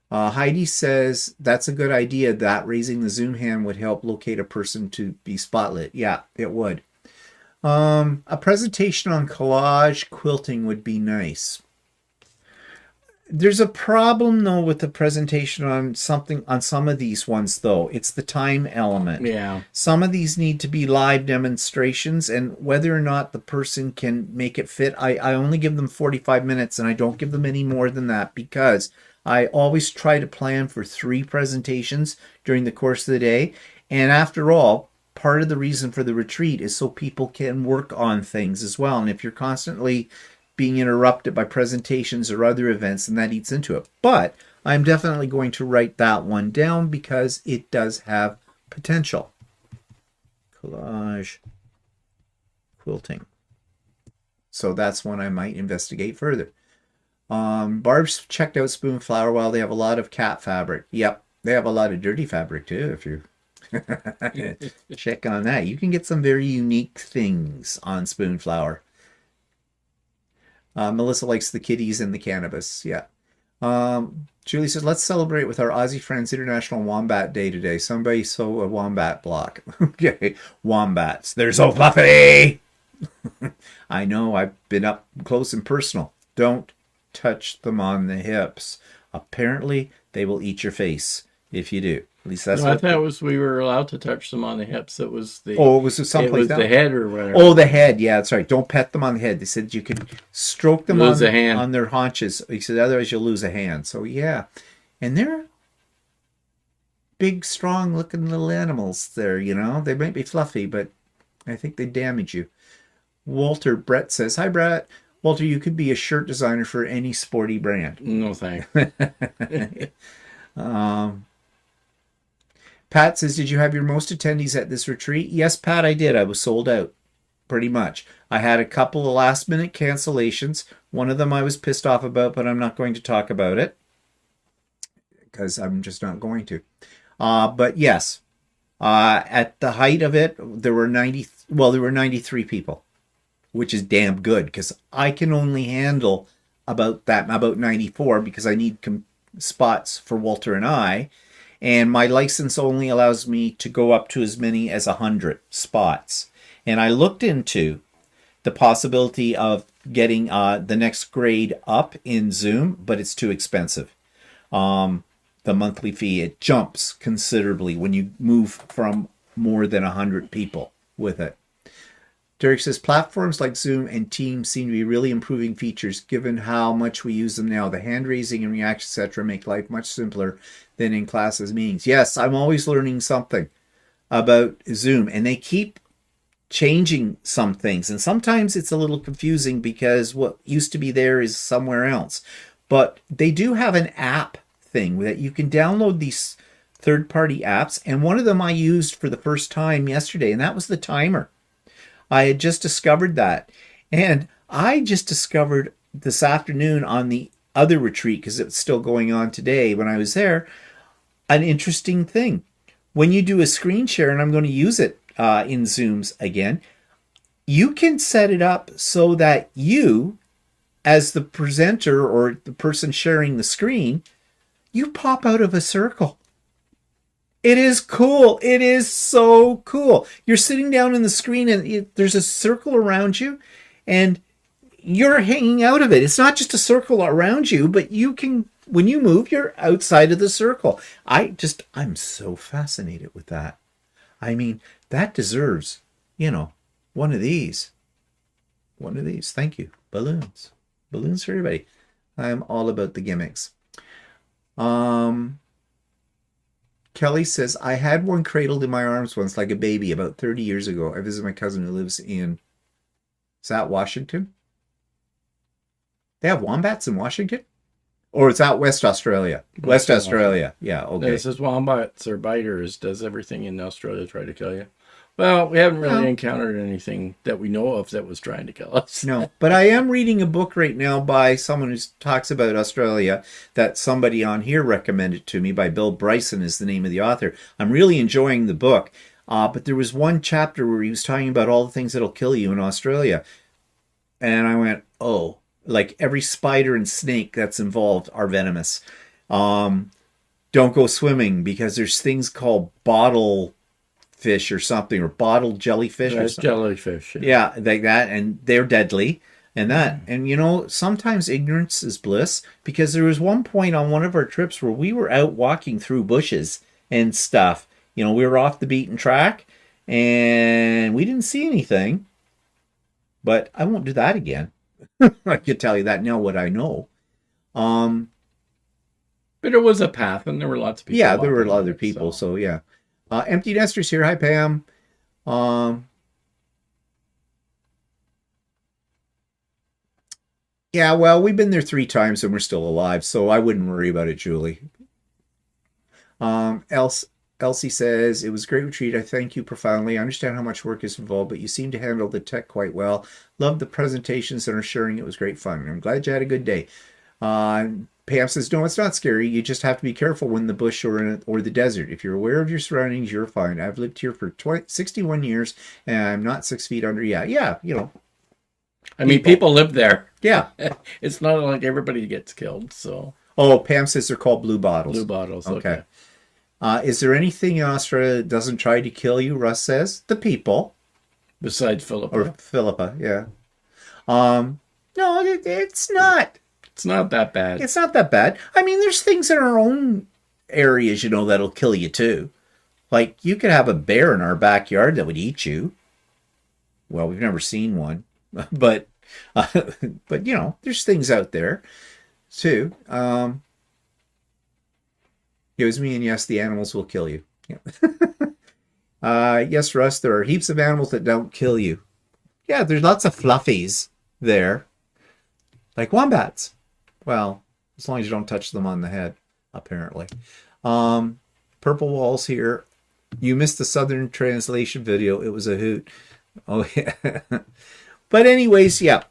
Heidi says that's a good idea, that raising the Zoom hand would help locate a person to be spotlit. Yeah, it would. A presentation on collage quilting would be nice. There's a problem though with the presentation on some of these ones though. It's the time element. Yeah. Some of these need to be live demonstrations, and whether or not the person can make it fit, I only give them 45 minutes and I don't give them any more than that, because I always try to plan for 3 presentations during the course of the day. And after all, part of the reason for the retreat is so people can work on things as well. And if you're constantly being interrupted by presentations or other events, then that eats into it. But I'm definitely going to write that one down because it does have potential. Collage quilting. So that's one I might investigate further. Barb's checked out Spoonflower. While they have a lot of cat fabric. Yep, they have a lot of dirty fabric too, if you check on that. You can get some very unique things on Spoonflower. Melissa likes the kitties and the cannabis. Yeah. Julie says, let's celebrate with our Aussie friends International Wombat Day today. Somebody sew a wombat block. Okay, wombats. They're so fluffy. I know, I've been up close and personal. Don't touch them on the hips. Apparently, they will eat your face if you do. At least that's what I thought we were allowed to touch them on the hips. It was the it was someplace the head or whatever. Oh, the head. Yeah, that's right. Don't pet them on the head. They said you could stroke them on their haunches. He said otherwise you'll lose a hand. So yeah, and they're big, strong-looking little animals. There, you know, they might be fluffy, but I think they damage you. Brett says, "Hi, Brett. Walter, you could be a shirt designer for any sporty brand." No thanks. Pat says, did you have your most attendees at this retreat? Yes, Pat, I did. I was sold out, pretty much. I had a couple of last-minute cancellations. One of them I was pissed off about, but I'm not going to talk about it because I'm just not going to. But yes, at the height of it, there were 93 people, which is damn good because I can only handle about 94 because I need spots for Walter and I. And my license only allows me to go up to as many as 100 spots. And I looked into the possibility of getting the next grade up in Zoom, but it's too expensive. The monthly fee, it jumps considerably when you move from more than 100 people with it. Derek says, platforms like Zoom and Teams seem to be really improving features given how much we use them now. The hand raising and reaction, etc. make life much simpler than in classes meetings. Yes, I'm always learning something about Zoom, and they keep changing some things. And sometimes it's a little confusing because what used to be there is somewhere else. But they do have an app thing that you can download these third-party apps, and one of them I used for the first time yesterday, and that was the timer. I had just discovered that. And I just discovered this afternoon on the other retreat, because it's still going on today when I was there, an interesting thing. When you do a screen share, and I'm going to use it in Zooms again, you can set it up so that you, as the presenter or the person sharing the screen, you pop out of a circle. It is cool. It is so cool. You're sitting down in the screen and there's a circle around you and you're hanging out of it. It's not just a circle around you, but you can, when you move, you're outside of the circle. I'm so fascinated with that. I mean, that deserves, one of these. One of these. Thank you. balloons. Balloons for everybody. I'm all about the gimmicks. Kelly says, I had one cradled in my arms once like a baby about 30 years ago. I visited my cousin who lives in, is that Washington? They have wombats in Washington? Or is that West Australia? West Australia. Yeah, okay. This is wombats or biters. Does everything in Australia try to kill you? Well, we haven't really encountered anything that we know of that was trying to kill us. No, but I am reading a book right now by someone who talks about Australia that somebody on here recommended to me, by Bill Bryson is the name of the author. I'm really enjoying the book, but there was one chapter where he was talking about all the things that'll kill you in Australia. And I went, oh, like every spider and snake that's involved are venomous. Don't go swimming because there's things called bottle fish or something, or bottled jellyfish. That's jellyfish. Yeah, like that, and they're deadly. And that, and you know, sometimes ignorance is bliss, because there was one point on one of our trips where we were out walking through bushes and stuff. You know, we were off the beaten track and we didn't see anything. But I won't do that again. I could tell you that now, what I know. But it was a path, and there were lots of people. Yeah, there were other people, so yeah. Empty Nesters here. Hi, Pam. Yeah, well, we've been there 3 times and we're still alive, so I wouldn't worry about it, Julie. Elsie says, it was a great retreat. I thank you profoundly. I understand how much work is involved, but you seem to handle the tech quite well. Love the presentations and are sharing. It was great fun. I'm glad you had a good day. Pam says, no, it's not scary. You just have to be careful when the bush or the desert. If you're aware of your surroundings, you're fine. I've lived here for 61 years, and I'm not 6 feet under. Yeah, you know. I mean, people live there. Yeah. It's not like everybody gets killed, so. Oh, Pam says they're called blue bottles. Blue bottles, okay. Is there anything in Australia that doesn't try to kill you? Russ says. The people. Besides Philippa. Or Philippa, yeah. No, it's not. It's not that bad. It's not that bad. I mean, there's things in our own areas, you know, that'll kill you too. Like, you could have a bear in our backyard that would eat you. Well, we've never seen one. But you know, there's things out there too. It was me, and yes, the animals will kill you. Yeah. Yes, Russ, there are heaps of animals that don't kill you. Yeah, there's lots of fluffies there. Like wombats. Well, as long as you don't touch them on the head, apparently. Purple Walls here. You missed the Southern translation video. It was a hoot. Oh, yeah. But anyways, yeah.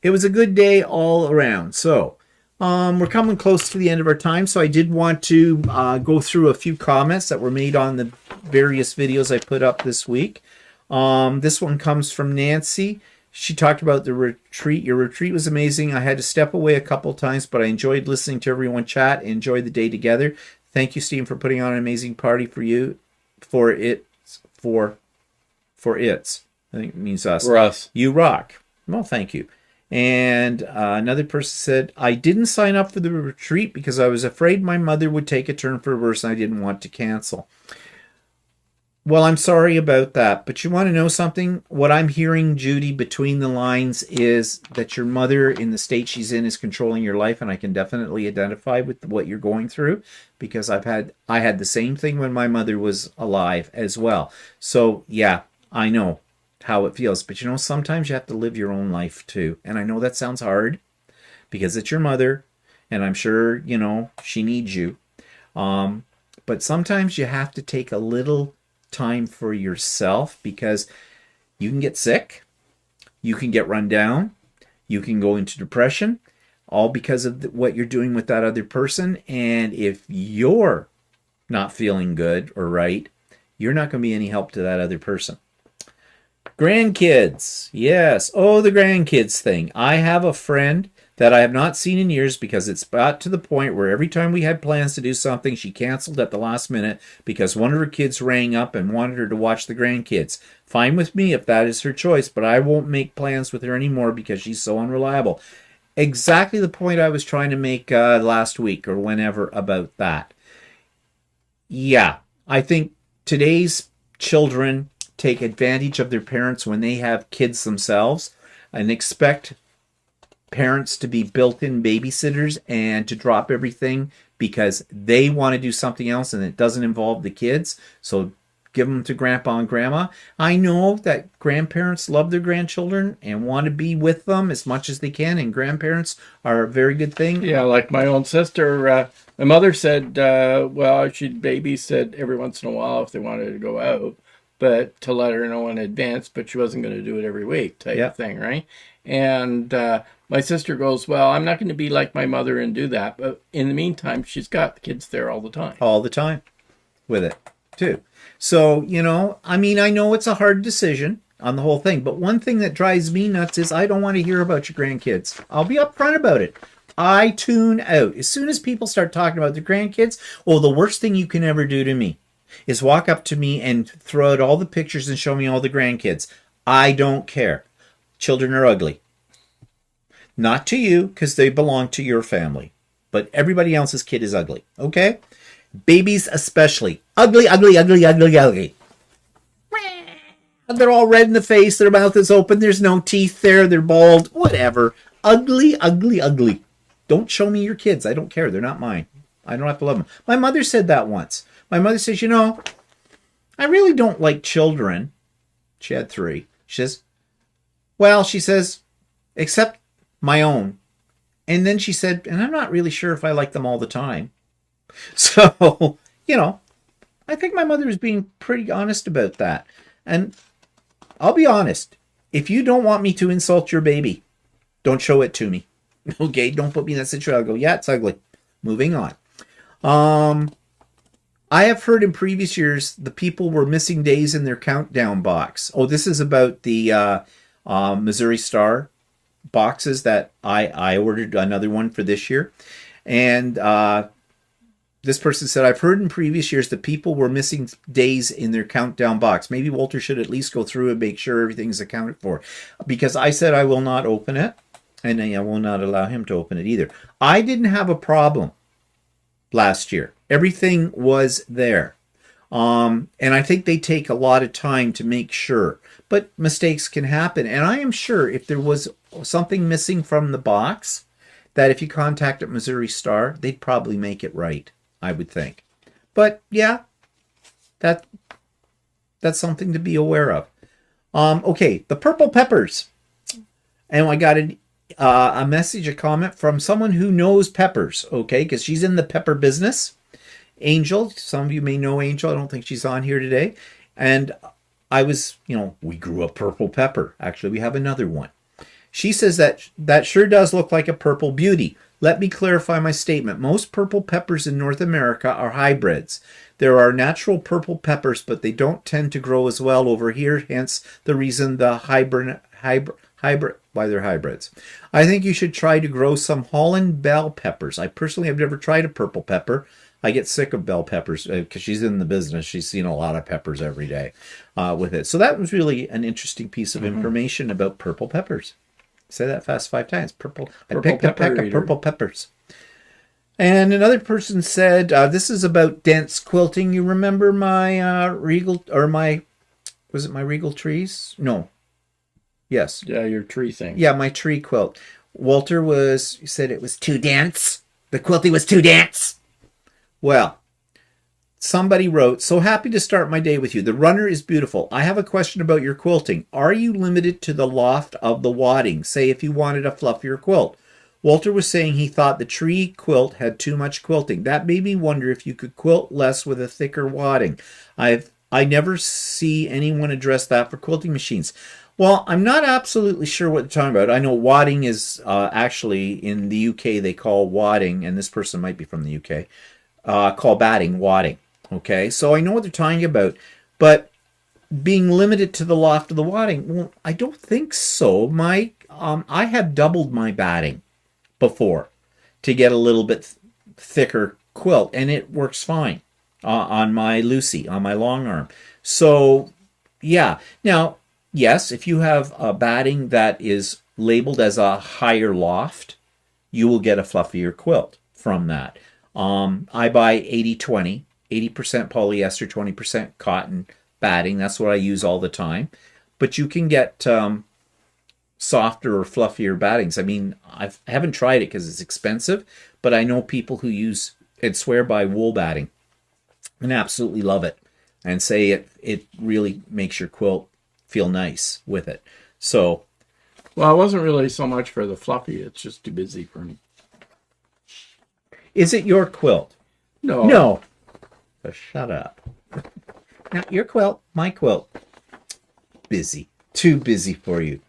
It was a good day all around. So, we're coming close to the end of our time. So I did want to go through a few comments that were made on the various videos I put up this week. This one comes from Nancy. She talked about the retreat. Your retreat was amazing. I had to step away a couple times, but I enjoyed listening to everyone chat and enjoy the day together. Thank you, Steve, for putting on an amazing party for you, for its. I think it means us. For us. You rock. Well, thank you. And another person said, I didn't sign up for the retreat because I was afraid my mother would take a turn for worse and I didn't want to cancel. Well, I'm sorry about that, but you want to know something? What I'm hearing, Judy, between the lines is that your mother, in the state she's in, is controlling your life, and I can definitely identify with what you're going through, because I had the same thing when my mother was alive as well. So, yeah, I know how it feels, but you know, sometimes you have to live your own life too. And I know that sounds hard because it's your mother, and I'm sure, you know, she needs you. But sometimes you have to take a little time for yourself, because you can get sick, you can get run down, you can go into depression, all because of what you're doing with that other person. And if you're not feeling good or right, you're not going to be any help to that other person. Grandkids. Yes. Oh, the grandkids thing. I have a friend that I have not seen in years, because it's got to the point where every time we had plans to do something, she canceled at the last minute because one of her kids rang up and wanted her to watch the grandkids. Fine with me if that is her choice, but I won't make plans with her anymore because she's so unreliable. Exactly the point I was trying to make last week or whenever about that. Yeah, I think today's children take advantage of their parents when they have kids themselves and expect parents to be built-in babysitters and to drop everything because they want to do something else and it doesn't involve the kids. So give them to grandpa and grandma. I know that grandparents love their grandchildren and want to be with them as much as they can, and grandparents are a very good thing. Yeah, like my own sister, my mother said, well, she'd babysit every once in a while if they wanted to go out, but to let her know in advance, but she wasn't going to do it every week type of thing, right? And my sister goes, well, I'm not going to be like my mother and do that, but in the meantime, she's got the kids there all the time. All the time with it, too. So, you know, I mean, I know it's a hard decision on the whole thing, but one thing that drives me nuts is I don't want to hear about your grandkids. I'll be upfront about it. I tune out. As soon as people start talking about their grandkids, the worst thing you can ever do to me is walk up to me and throw out all the pictures and show me all the grandkids. I don't care. Children are ugly. Not to you, because they belong to your family. But everybody else's kid is ugly. Okay? Babies especially. Ugly, ugly, ugly, ugly, ugly. They're all red in the face. Their mouth is open. There's no teeth there. They're bald. Whatever. Ugly, ugly, ugly. Don't show me your kids. I don't care. They're not mine. I don't have to love them. My mother said that once. My mother says, you know, I really don't like children. She had 3. She says, well, she says, except my own. And then she said, and I'm not really sure if I like them all the time. So, you know, I think my mother was being pretty honest about that. And I'll be honest. If you don't want me to insult your baby, don't show it to me. Okay? Don't put me in that situation. I'll go, yeah, it's ugly. Moving on. I have heard in previous years the people were missing days in their countdown box. Oh, this is about the Missouri Star boxes that I ordered another one for this year. And this person said, I've heard in previous years that people were missing days in their countdown box. Maybe Walter should at least go through and make sure everything's accounted for. Because I said I will not open it, and I will not allow him to open it either. I didn't have a problem last year. Everything was there. And I think they take a lot of time to make sure. But mistakes can happen. And I am sure if there was something missing from the box, that if you contacted Missouri Star, they'd probably make it right, I would think. But yeah, that's something to be aware of. Okay, the purple peppers. And I got a message, a comment from someone who knows peppers, okay, because she's in the pepper business. Angel, some of you may know Angel. I don't think she's on here today. And I was, we grew a purple pepper. Actually, we have another one. She says that sure does look like a purple beauty. Let me clarify my statement. Most purple peppers in North America are hybrids. There are natural purple peppers, but they don't tend to grow as well over here, hence the reason the hybrid why they're hybrids. I think you should try to grow some Holland bell peppers. I personally have never tried a purple pepper. I get sick of bell peppers because she's in the business. She's seen a lot of peppers every day with it. So that was really an interesting piece of information about purple peppers. Say that fast 5 times. Purple. I picked a peck of purple peppers. And another person said, this is about dense quilting. You remember my was it my Regal trees? No. Yes. Yeah, your tree thing. Yeah, my tree quilt. Walter said it was too dense. The quilting was too dense. Well, somebody wrote, so happy to start my day with you. The runner is beautiful. I have a question about your quilting. Are you limited to the loft of the wadding? Say if you wanted a fluffier quilt. Walter was saying he thought the tree quilt had too much quilting. That made me wonder if you could quilt less with a thicker wadding. I never see anyone address that for quilting machines. Well, I'm not absolutely sure what they're talking about. I know wadding is actually in the UK they call wadding, and this person might be from the UK, call batting wadding. Okay, so I know what they're talking about, but being limited to the loft of the wadding, well, I don't think so. I have doubled my batting before to get a little bit thicker quilt, and it works fine on my Lucy, on my long arm. So, yeah. Now, yes, if you have a batting that is labeled as a higher loft, you will get a fluffier quilt from that. I buy 80-20, 80% polyester, 20% cotton batting. That's what I use all the time. But you can get softer or fluffier battings. I mean, I haven't tried it because it's expensive, but I know people who use and swear by wool batting and absolutely love it and say it really makes your quilt feel nice with it. So, well, it wasn't really so much for the fluffy. It's just too busy for me. is it your quilt? No. No. So shut up. Now, your quilt, my quilt. Busy. Too busy for you.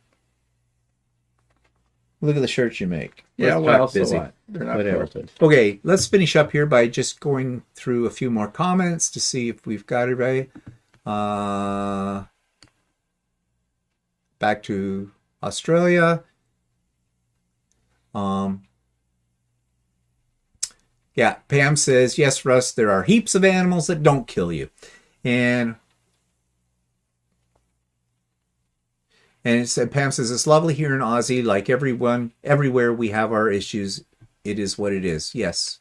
Look at the shirts you make. Yeah, well, so what? They're not quilted. Okay, let's finish up here by just going through a few more comments to see if we've got it right. Back to Australia. Yeah, Pam says, yes, Russ, there are heaps of animals that don't kill you. And it said, Pam says, it's lovely here in Aussie. Like everyone, everywhere we have our issues. It is what it is. Yes.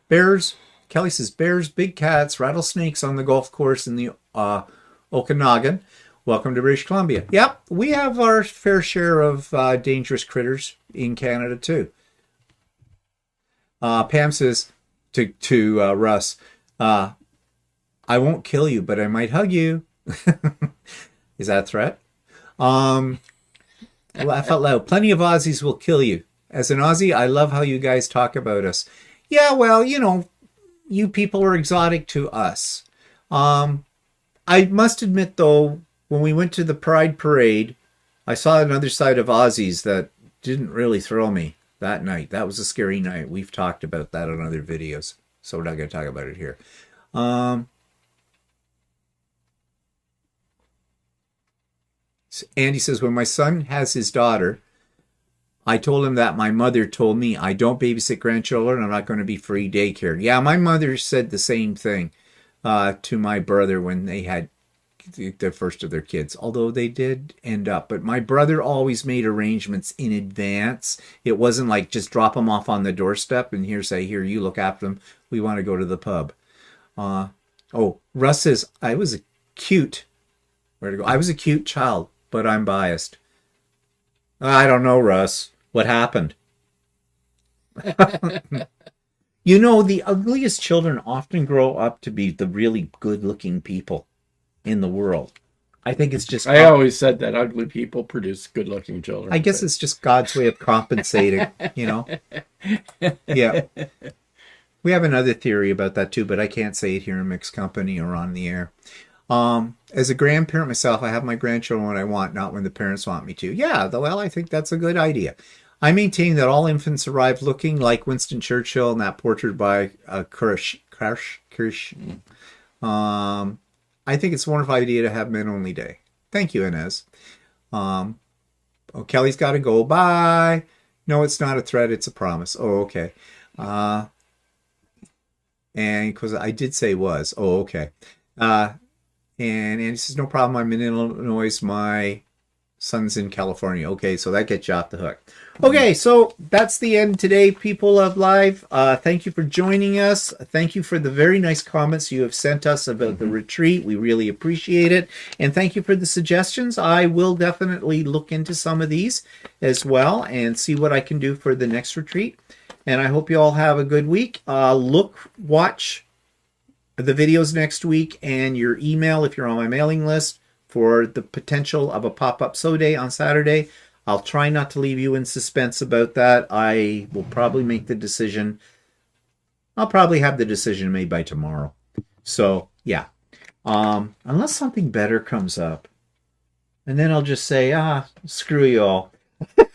Bears, Kelly says, bears, big cats, rattlesnakes on the golf course in the Okanagan. Welcome to British Columbia. Yep, we have our fair share of dangerous critters in Canada too. Pam says to Russ, I won't kill you, but I might hug you. Is that a threat? Laugh out loud. Plenty of Aussies will kill you. As an Aussie, I love how you guys talk about us. Yeah, well, you know, you people are exotic to us. I must admit, though, when we went to the Pride Parade, I saw another side of Aussies that didn't really thrill me that night. That was a scary night. We've talked about that on other videos, so we're not going to talk about it here. Andy says, when my son has his daughter, I told him that my mother told me I don't babysit grandchildren. I'm not going to be free daycare. Yeah, my mother said the same thing to my brother when they had the first of their kids, although they did end up. But my brother always made arrangements in advance. It wasn't like just drop them off on the doorstep and here, you look after them. We want to go to the pub. Russ says, I was a cute child, but I'm biased. I don't know, Russ. What happened? You know, the ugliest children often grow up to be the really good-looking people in the world. I think it's just... I always said that ugly people produce good-looking children. I guess it's just God's way of compensating, you know? Yeah. We have another theory about that, too, but I can't say it here in mixed company or on the air. As a grandparent myself, I have my grandchildren when I want, not when the parents want me to. Yeah, well, I think that's a good idea. I maintain that all infants arrive looking like Winston Churchill in that portrait by Kirsch. I think it's a wonderful idea to have men-only day. Thank you, Inez. Kelly's got to go. Bye. No, it's not a threat. It's a promise. Oh, okay. And because I did say was. Oh, okay. And Andy says, no problem. I'm in Illinois. My son's in California. Okay, so that gets you off the hook. Okay, so that's the end today, people of live. Thank you for joining us. Thank you for the very nice comments you have sent us about the retreat. We really appreciate it. And thank you for the suggestions. I will definitely look into some of these as well and see what I can do for the next retreat. And I hope you all have a good week. Watch the videos next week and your email if you're on my mailing list for the potential of a pop-up sew day on Saturday. I'll try not to leave you in suspense about that. I will probably make the decision. I'll probably have the decision made by tomorrow. So, yeah. Unless something better comes up. And then I'll just say, screw you all.